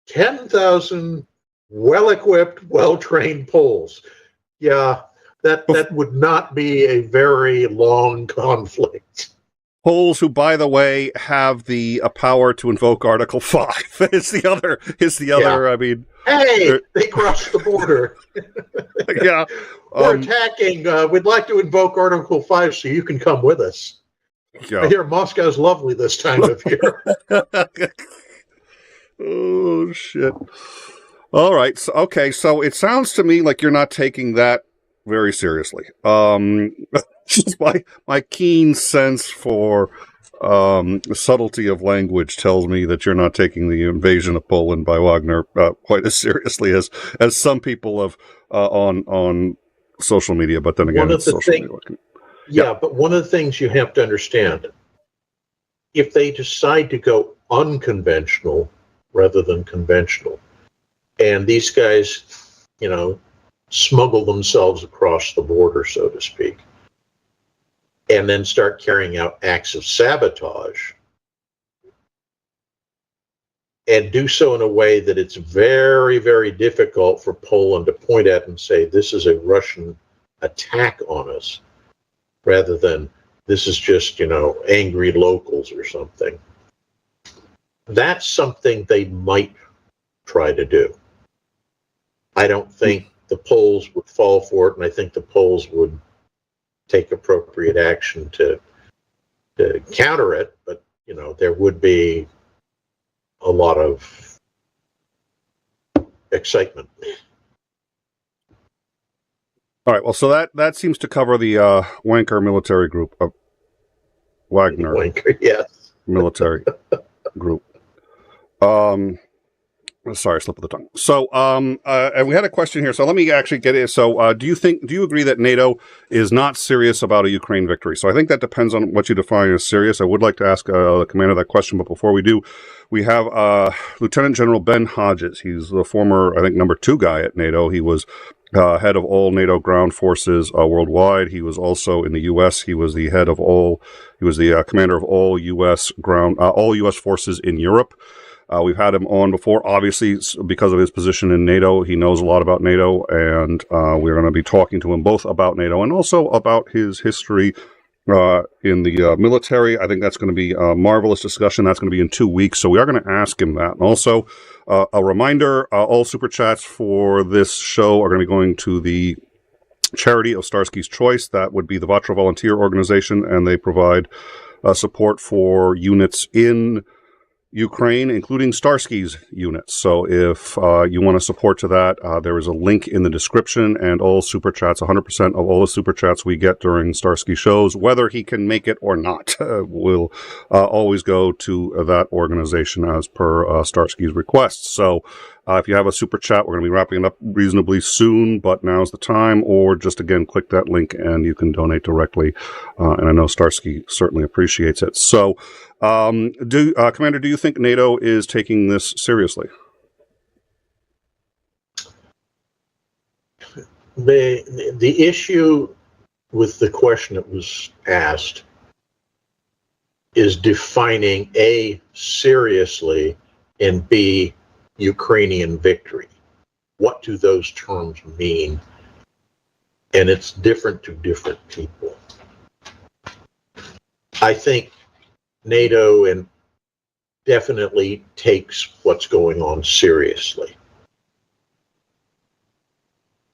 S3: 10,000 well-equipped, well-trained Poles. Yeah, that would not be a very long conflict.
S2: Poles who, by the way, have the power to invoke Article 5. Is the other.
S3: Yeah.
S2: I mean,
S3: hey, they crossed the border.
S2: Yeah,
S3: we're attacking. We'd like to invoke Article 5 so you can come with us.
S2: Yeah.
S3: I hear Moscow's lovely this time of year.
S2: Oh shit! All right, so it sounds to me like you're not taking that very seriously. Just my keen sense for subtlety of language tells me that you're not taking the invasion of Poland by Wagner quite as seriously as some people have on social media. But then again, it's social media.
S3: Yeah, but one of the things you have to understand, if they decide to go unconventional rather than conventional, and these guys, smuggle themselves across the border, so to speak, and then start carrying out acts of sabotage, and do so in a way that it's very, very difficult for Poland to point at and say, this is a Russian attack on us, rather than this is just, angry locals or something. That's something they might try to do. I don't think the Poles would fall for it, and I think the Poles would take appropriate action to counter it, but, there would be a lot of excitement.
S2: All right, well, so that seems to cover the Wanker military group of Wagner.
S3: Wanker, yes.
S2: Military group. Sorry, slip of the tongue. So, and we had a question here. So let me actually get it. So, do you agree that NATO is not serious about a Ukraine victory? So I think that depends on what you define as serious. I would like to ask the commander that question, but before we do, we have Lieutenant General Ben Hodges. He's the former, I think, number 2 guy at NATO. He was head of all NATO ground forces worldwide. He was also in the U.S. He was the head of all. He was the commander of all U.S. forces in Europe. We've had him on before, obviously, because of his position in NATO. He knows a lot about NATO, and we're going to be talking to him both about NATO and also about his history in the military. I think that's going to be a marvelous discussion. That's going to be in 2 weeks, so we are going to ask him that. And also, a reminder, all Super Chats for this show are going to be going to the charity of Starsky's Choice. That would be the Vatra Volunteer Organization, and they provide support for units in Ukraine, including Starsky's units. So if you want to support to that, there is a link in the description, and all Super Chats, 100% of all the Super Chats we get during Starsky shows, whether he can make it or not, will always go to that organization as per Starsky's requests. So if you have a Super Chat, we're going to be wrapping it up reasonably soon, but now's the time, or just, again, click that link and you can donate directly. And I know Starsky certainly appreciates it. So, Commander, do you think NATO is taking this seriously? The issue with the question that was asked
S3: is defining A, seriously, and B, Ukrainian victory. What do those terms mean? And it's different to different people. I think NATO and definitely takes what's going on seriously.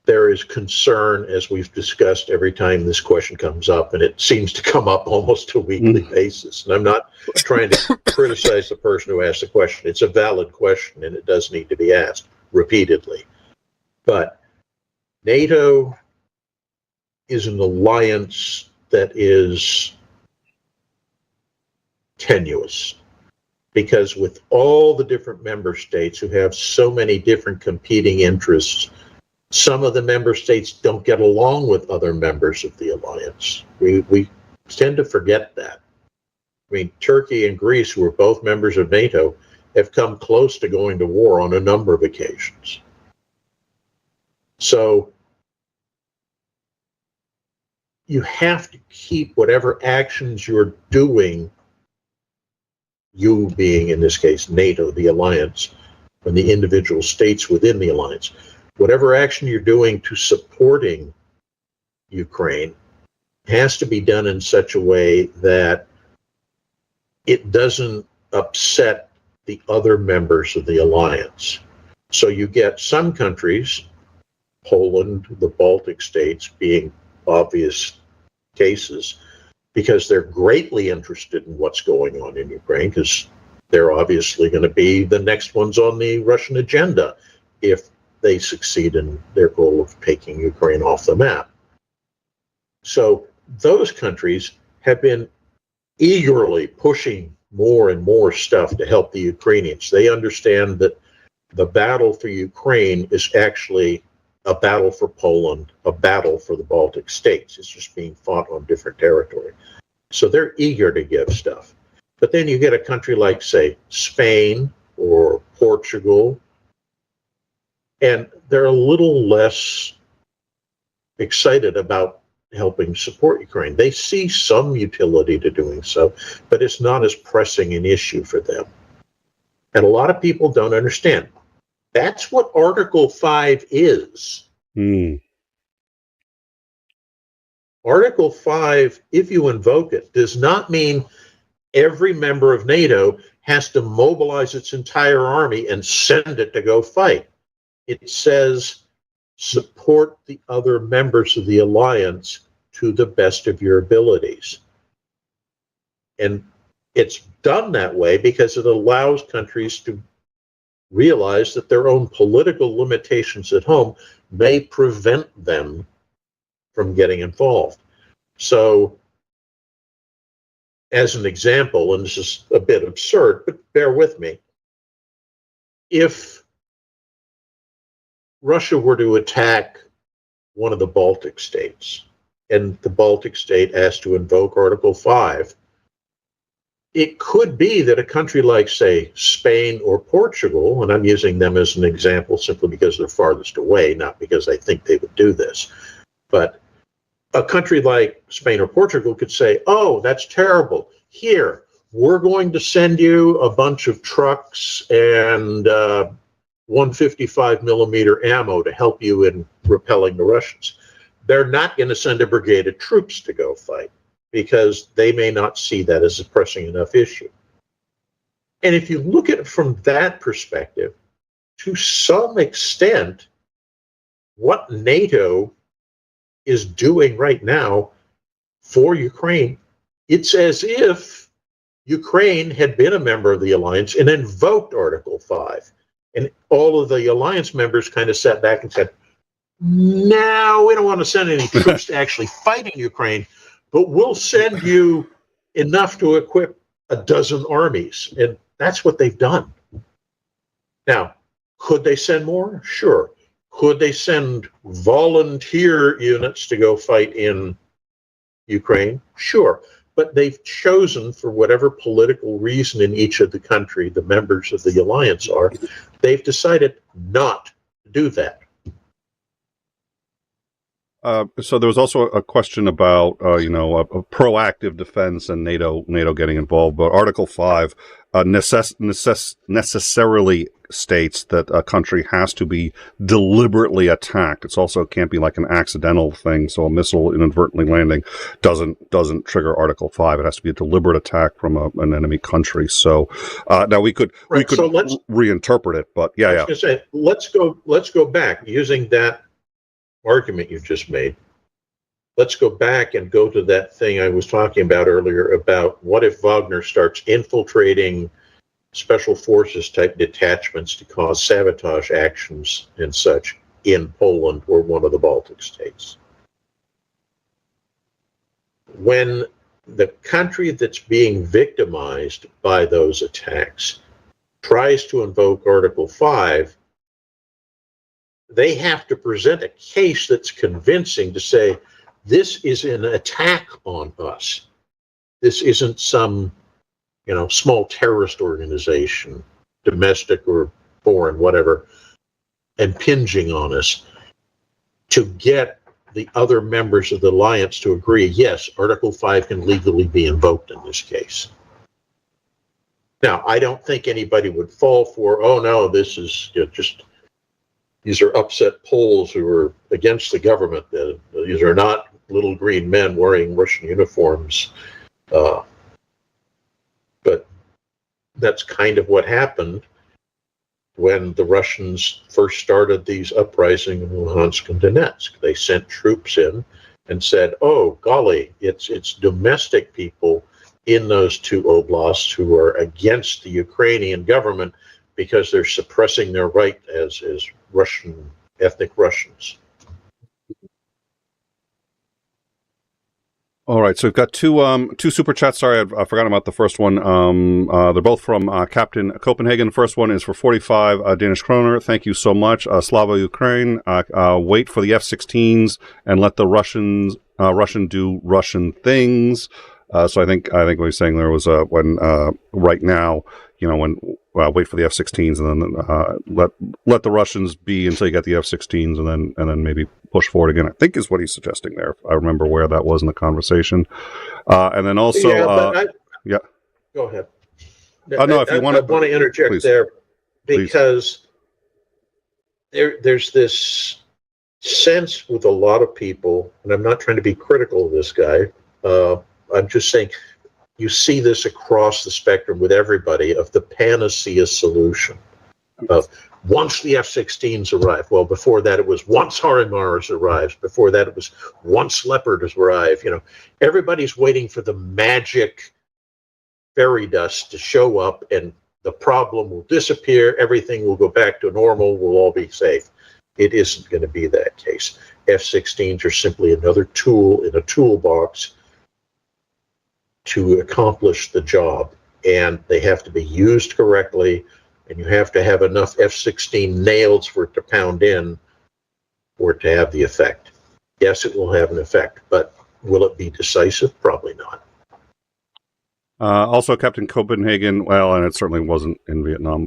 S3: There is concern, as we've discussed every time this question comes up, and it seems to come up almost a weekly basis. And I'm not trying to criticize the person who asked the question. It's a valid question, and it does need to be asked repeatedly. But NATO is an alliance that is tenuous, because with all the different member states who have so many different competing interests, some of the member states don't get along with other members of the alliance. We tend to forget that. I mean, Turkey and Greece, who are both members of NATO, have come close to going to war on a number of occasions. So you have to keep whatever actions you're doing, you being in this case NATO, the alliance, and the individual states within the alliance, whatever action you're doing to supporting Ukraine has to be done in such a way that it doesn't upset the other members of the alliance. So you get some countries, Poland, the Baltic states being obvious cases, because they're greatly interested in what's going on in Ukraine, because they're obviously going to be the next ones on the Russian agenda if they succeed in their goal of taking Ukraine off the map. So those countries have been eagerly pushing more and more stuff to help the Ukrainians. They understand that the battle for Ukraine is actually a battle for Poland, a battle for the Baltic states. It's just being fought on different territory. So they're eager to give stuff. But then you get a country like, say, Spain or Portugal, and they're a little less excited about helping support Ukraine. They see some utility to doing so, but it's not as pressing an issue for them. And a lot of people don't understand. That's what Article 5 is. Article 5, if you invoke it, does not mean every member of NATO has to mobilize its entire army and send it to go fight. It says support the other members of the alliance to the best of your abilities. And it's done that way because it allows countries to realize that their own political limitations at home may prevent them from getting involved. So, as an example, and this is a bit absurd, but bear with me, if Russia were to attack one of the Baltic states, and the Baltic state asked to invoke Article 5, it could be that a country like, say, Spain or Portugal, and I'm using them as an example simply because they're farthest away, not because I think they would do this, but a country like Spain or Portugal could say, oh, that's terrible. Here, we're going to send you a bunch of trucks and 155 millimeter ammo to help you in repelling the Russians. They're not going to send a brigade of troops to go fight because they may not see that as a pressing enough issue. And if you look at it from that perspective, to some extent, what NATO is doing right now for Ukraine, it's as if Ukraine had been a member of the alliance and invoked Article 5. And all of the alliance members kind of sat back and said, no, we don't want to send any troops to actually fight in Ukraine, but we'll send you enough to equip a dozen armies. And that's what they've done. Now, could they send more? Sure. Could they send volunteer units to go fight in Ukraine? Sure. But they've chosen, for whatever political reason in each of the country the members of the alliance are, they've decided not to do that.
S2: So there was also a question about, a proactive defense and NATO getting involved. But Article 5 necessarily states that a country has to be deliberately attacked. It's also can't be like an accidental thing. So a missile inadvertently landing doesn't trigger Article 5. It has to be a deliberate attack from an enemy country. So now we could
S3: So let's
S2: reinterpret it, but yeah.
S3: I was going to say, let's go back using that argument you just made. Let's go back and go to that thing I was talking about earlier about what if Wagner starts infiltrating special forces type detachments to cause sabotage actions and such in Poland or one of the Baltic states. When the country that's being victimized by those attacks tries to invoke Article 5, they have to present a case that's convincing to say, this is an attack on us. This isn't some, small terrorist organization, domestic or foreign, whatever, impinging on us, to get the other members of the alliance to agree, yes, Article 5 can legally be invoked in this case. Now, I don't think anybody would fall for, oh no, this is these are upset Poles who are against the government. These are not little green men wearing Russian uniforms. But that's kind of what happened when the Russians first started these uprisings in Luhansk and Donetsk. They sent troops in and said, oh, golly, it's domestic people in those two oblasts who are against the Ukrainian government because they're suppressing their right as Russian, ethnic Russians.
S2: All right, so we've got two super chats. Sorry, I forgot about the first one. They're both from Captain Copenhagen. The first one is for 45 Danish kroner. Thank you so much. Slava Ukraine. Wait for the F-16s and let the Russian do Russian things. So I think what he's saying there was when right now, when wait for the F-16s and then let the Russians be until you get the F-16s and then maybe push forward again, I think is what he's suggesting there. If I remember where that was in the conversation. And then also,
S3: Go ahead.
S2: No, if you want to,
S3: I want to interject
S2: please,
S3: there because there's this sense with a lot of people, and I'm not trying to be critical of this guy. I'm just saying, you see this across the spectrum with everybody of the panacea solution of once the F-16s arrive. Well, before that it was once HIMARS arrives. Before that it was once Leopard has arrived. Everybody's waiting for the magic fairy dust to show up and the problem will disappear. Everything will go back to normal. We'll all be safe. It isn't going to be that case. F-16s are simply another tool in a toolbox to accomplish the job, and they have to be used correctly, and you have to have enough F-16 nails for it to pound in for it to have the effect. Yes, it will have an effect, but will it be decisive? Probably not.
S2: Also, Captain Copenhagen, well, and it certainly wasn't in Vietnam.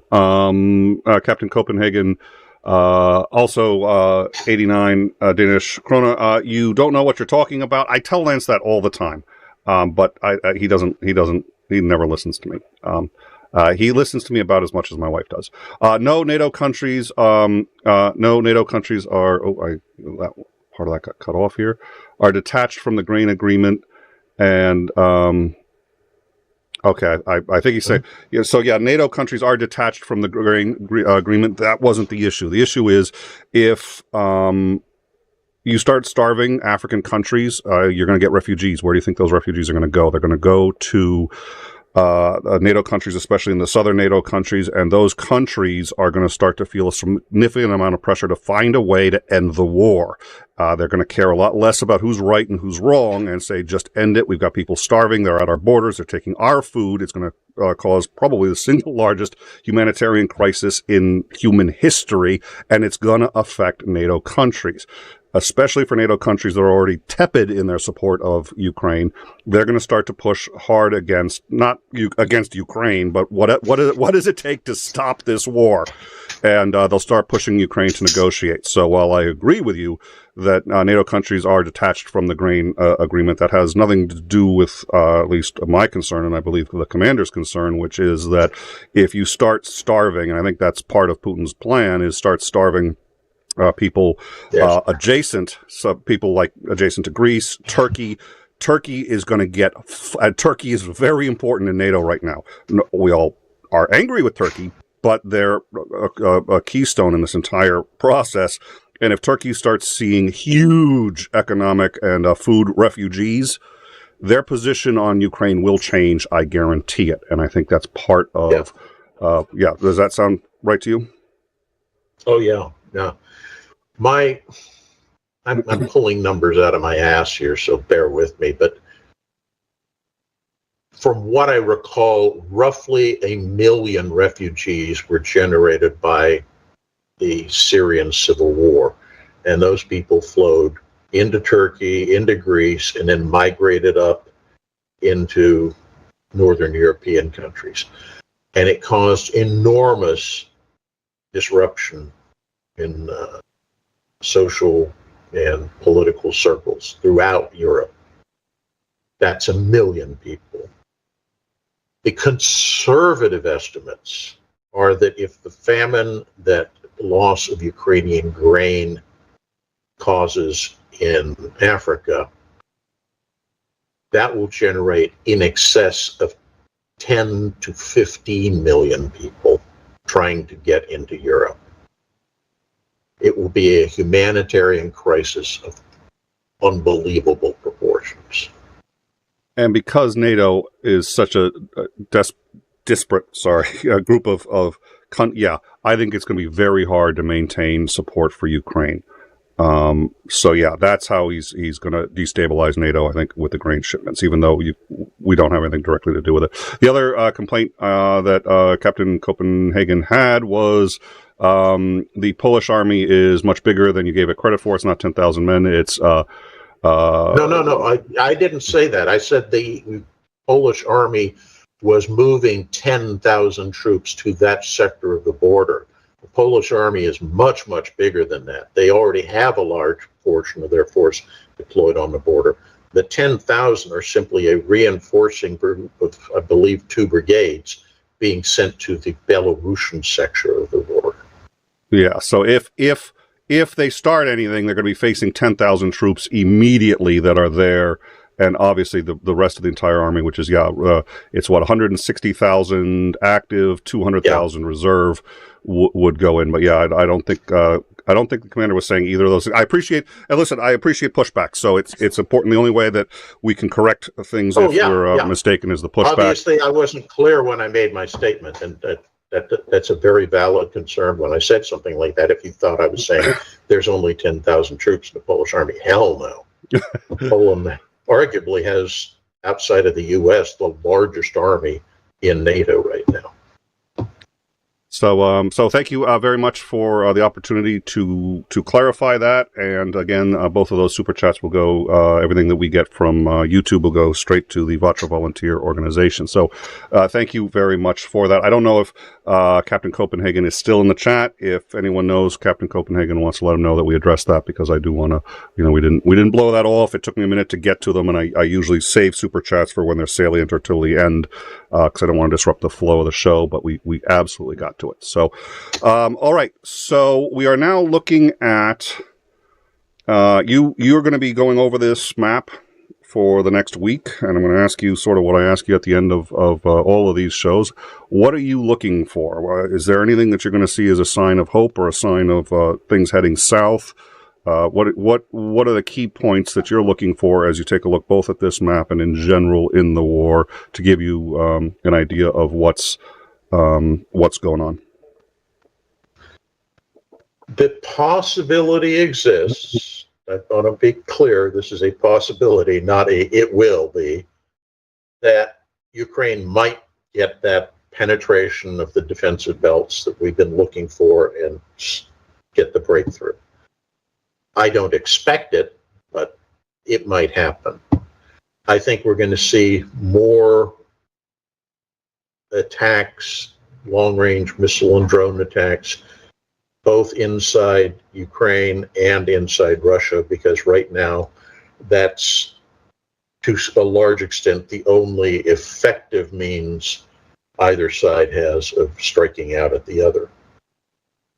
S2: Captain Copenhagen, also 89 Danish krone. You don't know what you're talking about. I tell Lance that all the time. But he never listens to me. He listens to me about as much as my wife does. No NATO countries are, that part of that got cut off here, are detached from the grain agreement. And, okay, I think he's saying, NATO countries are detached from the grain agreement. That wasn't the issue. The issue is if, you start starving African countries, you're going to get refugees. Where do you think those refugees are going to go? They're going to go to NATO countries, especially in the southern NATO countries, and those countries are going to start to feel a significant amount of pressure to find a way to end the war. They're going to care a lot less about who's right and who's wrong and say, just end it. We've got people starving. They're at our borders. They're taking our food. It's going to cause probably the single largest humanitarian crisis in human history, and it's going to affect NATO countries. especially for NATO countries that are already tepid in their support of Ukraine. They're going to start to push hard against, not against Ukraine, but what does it take to stop this war? And they'll start pushing Ukraine to negotiate. So while I agree with you that NATO countries are detached from the grain agreement, that has nothing to do with at least my concern, and I believe the commander's concern, which is that if you start starving, and I think that's part of Putin's plan, is start starving people adjacent, so people like adjacent to Greece, Turkey. Turkey is going to get, Turkey is very important in NATO right now. We all are angry with Turkey, but they're a keystone in this entire process. And if Turkey starts seeing huge economic and food refugees, their position on Ukraine will change. I guarantee it. And I think that's part of, does that sound right to you?
S3: Oh, yeah. Yeah. I'm pulling numbers out of my ass here, so bear with me. But from what I recall, roughly 1 million refugees were generated by the Syrian civil war. And those people flowed into Turkey, into Greece, and then migrated up into Northern European countries. And it caused enormous disruption in social and political circles throughout Europe. That's 1 million people. The conservative estimates are that if the famine that loss of Ukrainian grain causes in Africa, that will generate in excess of 10 to 15 million people trying to get into Europe. It will be a humanitarian crisis of unbelievable proportions.
S2: And because NATO is such a disparate group of I think it's going to be very hard to maintain support for Ukraine. That's how he's going to destabilize NATO, I think, with the grain shipments, even though we don't have anything directly to do with it. The other complaint that Captain Copenhagen had was the Polish army is much bigger than you gave it credit for. It's not 10,000 men. It's
S3: No. I didn't say that. I said the Polish army was moving 10,000 troops to that sector of the border. The Polish army is much, much bigger than that. They already have a large portion of their force deployed on the border. The 10,000 are simply a reinforcing group of, I believe, 2 brigades being sent to the Belarusian section of the border.
S2: Yeah, so if they start anything, they're going to be facing 10,000 troops immediately that are there. And obviously the rest of the entire army, which is, it's 160,000 active, 200,000 reserve would go in. But I don't think the commander was saying either of those. I appreciate pushback. So it's important. The only way that we can correct things if we're mistaken is the pushback.
S3: Obviously, I wasn't clear when I made my statement, and that's a very valid concern when I said something like that. If you thought I was saying there's only 10,000 troops in the Polish army, hell no. Poland arguably has, outside of the U.S., the largest army in NATO right now.
S2: So thank you very much for the opportunity to clarify that. And again, both of those super chats will go, everything that we get from YouTube will go straight to the 𝐍𝐢𝐜𝐴 Volunteer Organization. So thank you very much for that. I don't know if Captain Copenhagen is still in the chat. If anyone knows Captain Copenhagen wants to let him know that we addressed that, because I do want to, we didn't blow that off. It took me a minute to get to them, and I usually save super chats for when they're salient or till the end, because I don't want to disrupt the flow of the show, but we absolutely got to it. So, all right. So we are now looking at, you're going to be going over this map for the next week, and I'm going to ask you sort of what I ask you at the end of all of these shows. What are you looking for? Is there anything that you're going to see as a sign of hope or a sign of things heading south? What are the key points that you're looking for as you take a look both at this map and in general in the war to give you an idea of what's going on?
S3: The possibility exists. I want to be clear. This is a possibility, not it will be, that Ukraine might get that penetration of the defensive belts that we've been looking for and get the breakthrough. I don't expect it, but it might happen. I think we're going to see more attacks, long-range missile and drone attacks, both inside Ukraine and inside Russia, because right now that's to a large extent the only effective means either side has of striking out at the other,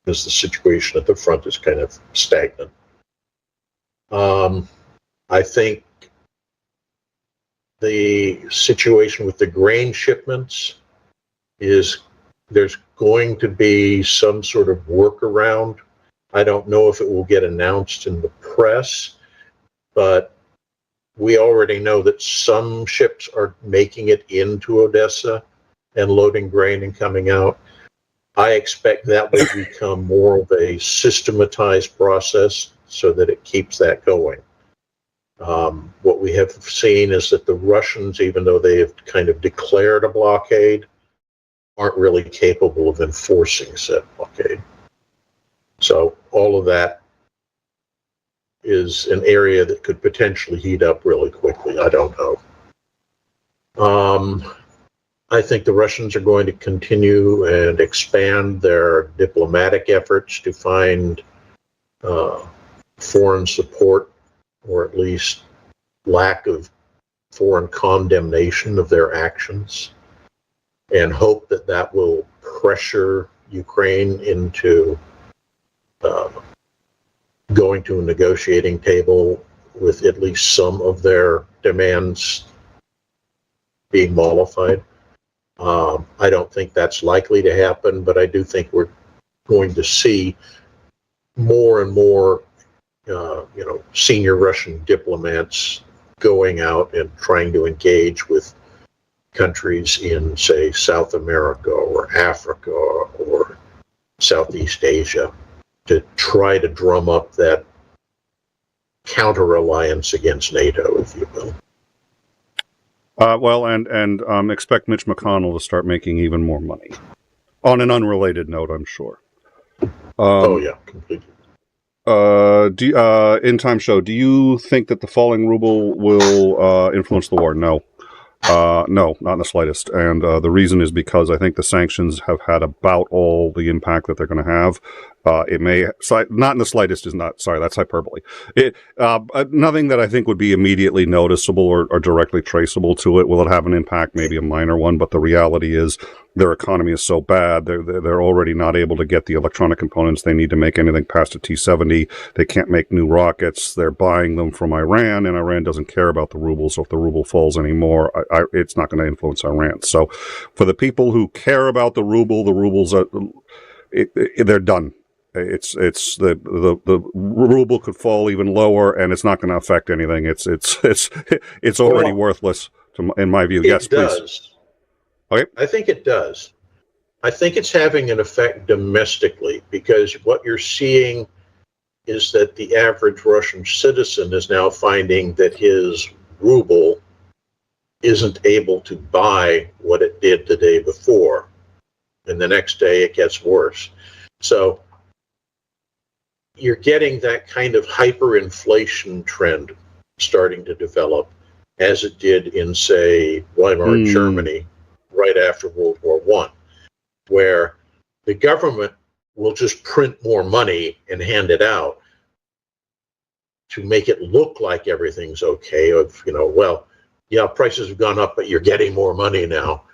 S3: because the situation at the front is kind of stagnant. I think the situation with the grain shipments is there's going to be some sort of workaround. I don't know if it will get announced in the press, but we already know that some ships are making it into Odessa and loading grain and coming out. I expect that will become more of a systematized process so that it keeps that going. What we have seen is that the Russians, even though they have kind of declared a blockade, aren't really capable of enforcing said blockade. So all of that is an area that could potentially heat up really quickly. I don't know. I think the Russians are going to continue and expand their diplomatic efforts to find foreign support, or at least lack of foreign condemnation of their actions, and hope that that will pressure Ukraine into going to a negotiating table with at least some of their demands being mollified. I don't think that's likely to happen, but I do think we're going to see more and more senior Russian diplomats going out and trying to engage with countries in, say, South America or Africa or Southeast Asia to try to drum up that counter-alliance against NATO, if you will.
S2: Expect Mitch McConnell to start making even more money. On an unrelated note, I'm sure.
S3: Completely.
S2: In Time Show, do you think that the falling ruble will influence the war? No. No, not in the slightest. And the reason is because I think the sanctions have had about all the impact that they're going to have. It may, not in the slightest is not, sorry, that's hyperbole. Nothing that I think would be immediately noticeable or directly traceable to it. Will it have an impact? Maybe a minor one, but the reality is their economy is so bad. They're already not able to get the electronic components they need to make anything past a T-70. They can't make new rockets. They're buying them from Iran, and Iran doesn't care about the ruble. So if the ruble falls anymore, it's not going to influence Iran. So for the people who care about the rubles are, they're done. It's the ruble could fall even lower, and it's not going to affect anything. It's already worthless, in my view. Yes, please.
S3: Does.
S2: Okay.
S3: I think it does. I think it's having an effect domestically, because what you're seeing is that the average Russian citizen is now finding that his ruble isn't able to buy what it did the day before, and the next day it gets worse. So you're getting that kind of hyperinflation trend starting to develop, as it did in, say, Weimar Germany right after World War I, where the government will just print more money and hand it out to make it look like everything's okay. Prices have gone up, but you're getting more money now.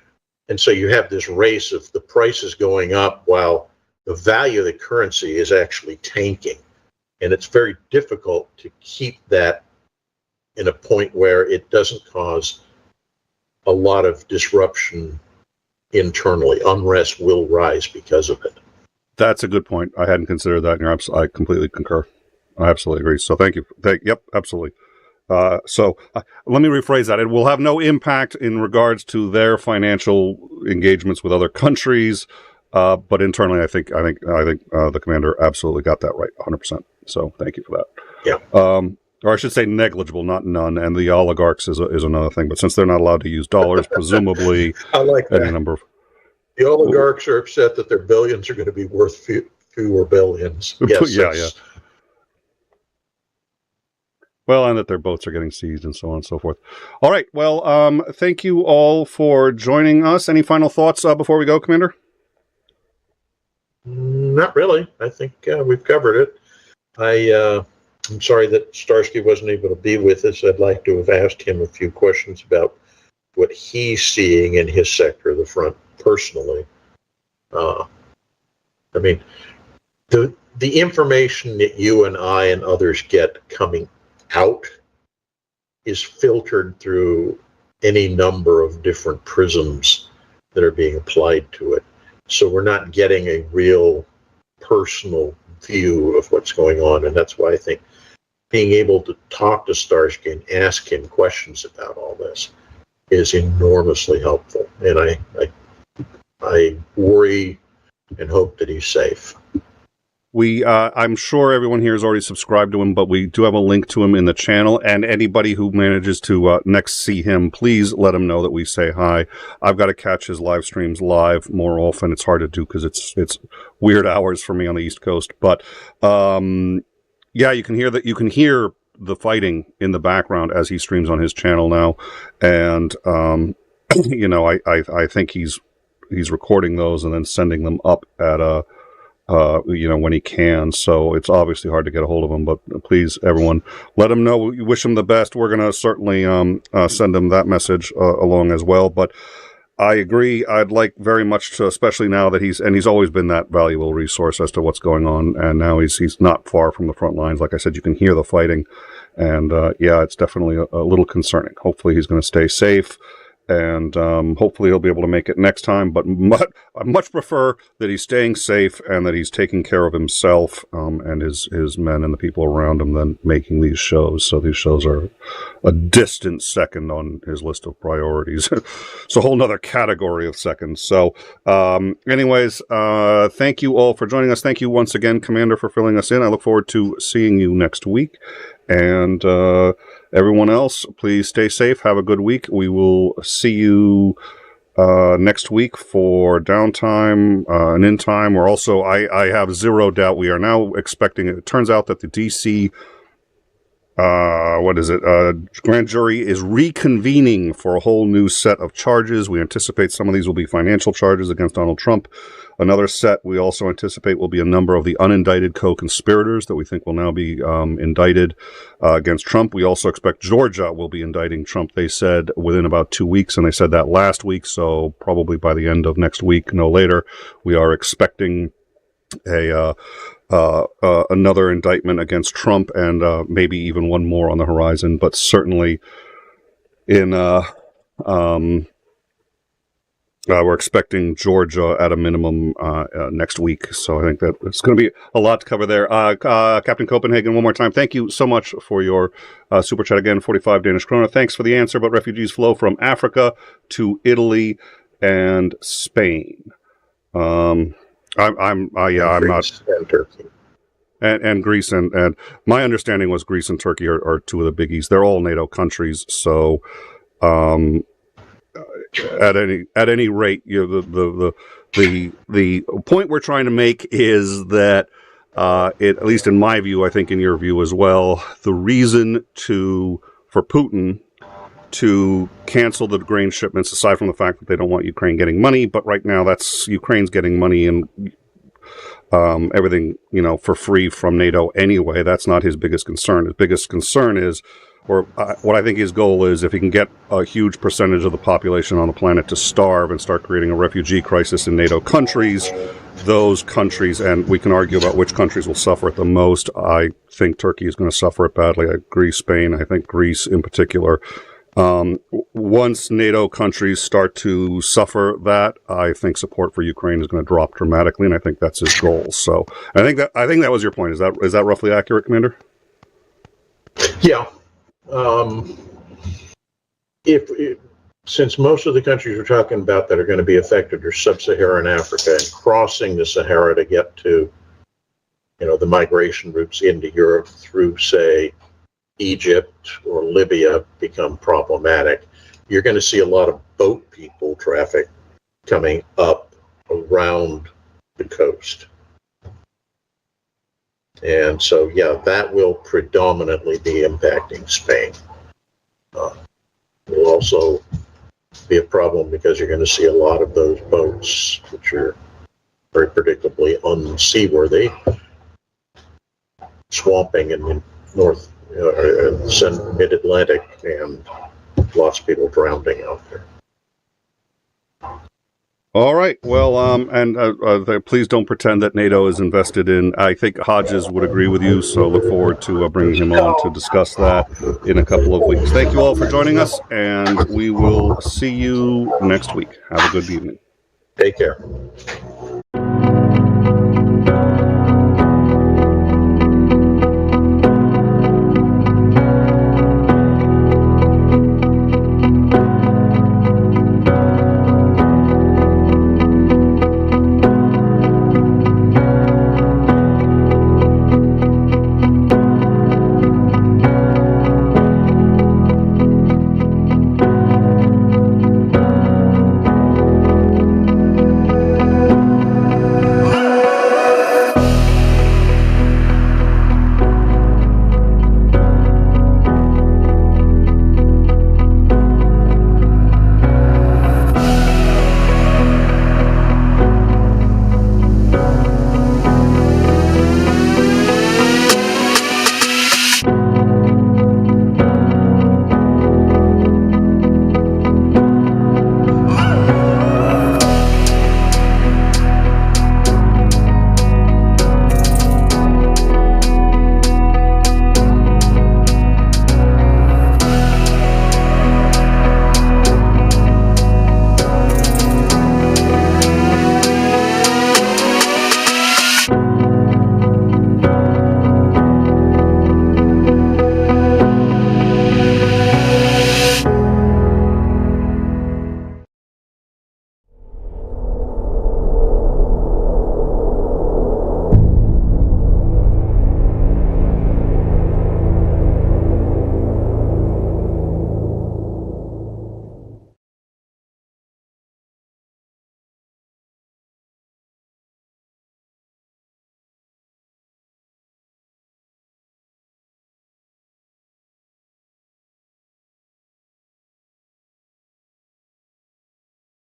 S3: And so you have this race of the prices going up while the value of the currency is actually tanking. And it's very difficult to keep that in a point where it doesn't cause a lot of disruption internally. Unrest will rise because of it.
S2: That's a good point. I hadn't considered that, and I completely concur. I absolutely agree. So thank you. Yep, absolutely. Let me rephrase that. It will have no impact in regards to their financial engagements with other countries, but internally, I think the commander absolutely got that right, 100%. So thank you for that.
S3: Yeah.
S2: Or I should say negligible, not none. And the oligarchs is another thing. But since they're not allowed to use dollars, presumably,
S3: I like that.
S2: any number of
S3: the oligarchs are upset that their billions are going to be worth fewer billions. Yes.
S2: Yeah. Well, and that their boats are getting seized and so on and so forth. All right. Well, thank you all for joining us. Any final thoughts before we go, Commander?
S3: Not really. I think we've covered it. I'm sorry that Starsky wasn't able to be with us. I'd like to have asked him a few questions about what he's seeing in his sector of the front personally. I mean, the information that you and I and others get coming out is filtered through any number of different prisms that are being applied to it. So we're not getting a real personal view of what's going on. And that's why I think being able to talk to Starsky and ask him questions about all this is enormously helpful. And I worry and hope that he's safe.
S2: I'm sure everyone here has already subscribed to him, but we do have a link to him in the channel. And anybody who manages to next see him, please let him know that we say hi. I've got to catch his live streams live more often. It's hard to do because it's weird hours for me on the East Coast. But yeah, you can hear the fighting in the background as he streams on his channel now. And you know, I think he's recording those and then sending them up at you know, when he can. So it's obviously hard to get a hold of him, but please, everyone, let him know. We wish him the best. We're going to certainly send him that message along as well. But I agree. I'd like very much to, especially now that he's always been that valuable resource as to what's going on. And now he's not far from the front lines. Like I said, you can hear the fighting. And yeah, it's definitely a little concerning. Hopefully he's going to stay safe. And hopefully he'll be able to make it next time. But I much prefer that he's staying safe and that he's taking care of himself and his men and the people around him than making these shows. So these shows are a distant second on his list of priorities. It's a whole nother category of seconds. So anyways, thank you all for joining us. Thank you once again, Commander, for filling us in. I look forward to seeing you next week. And everyone else, please stay safe. Have a good week. We will see you next week for downtime and in time. We're also, I have zero doubt we are now expecting, it turns out that the DC, grand jury is reconvening for a whole new set of charges. We anticipate some of these will be financial charges against Donald Trump. Another set we also anticipate will be a number of the unindicted co-conspirators that we think will now be indicted against Trump. We also expect Georgia will be indicting Trump, they said, within about 2 weeks, and they said that last week, so probably by the end of next week, no later, we are expecting another indictment against Trump and maybe even one more on the horizon, but certainly in we're expecting Georgia at a minimum next week. So I think that it's going to be a lot to cover there. Captain Copenhagen, one more time, thank you so much for your super chat again, 45 Danish krona. Thanks for the answer, but refugees flow from Africa to Italy and Spain. I'm not.
S3: And Turkey.
S2: And Greece and my understanding was Greece and Turkey are two of the biggies. They're all NATO countries, so at any rate, you know, the point we're trying to make is that at least in my view, I think in your view as well, the reason for Putin to cancel the grain shipments, aside from the fact that they don't want Ukraine getting money, but right now that's Ukraine's getting money and everything, you know, for free from NATO anyway. That's not his biggest concern. His biggest concern is, or what I think his goal is, if he can get a huge percentage of the population on the planet to starve and start creating a refugee crisis in NATO countries, those countries, and we can argue about which countries will suffer it the most. I think Turkey is going to suffer it badly. I agree, Spain. I think Greece in particular. Once NATO countries start to suffer that, I think support for Ukraine is going to drop dramatically, and I think that's his goal. So I think that was your point. Is that roughly accurate, Commander?
S3: Yeah. Since most of the countries we're talking about that are going to be affected are sub-Saharan Africa, and crossing the Sahara to get to, you know, the migration routes into Europe through, say, Egypt or Libya become problematic, you're going to see a lot of boat people traffic coming up around the coast. And so, yeah, that will predominantly be impacting Spain. Will also be a problem because you're going to see a lot of those boats, which are very predictably unseaworthy, swamping in the north, mid-Atlantic, and lots of people drowning out there.
S2: All right. Well, please don't pretend that NATO is invested in. I think Hodges would agree with you, so look forward to bringing him on to discuss that in a couple of weeks. Thank you all for joining us, and we will see you next week. Have a good evening.
S3: Take care.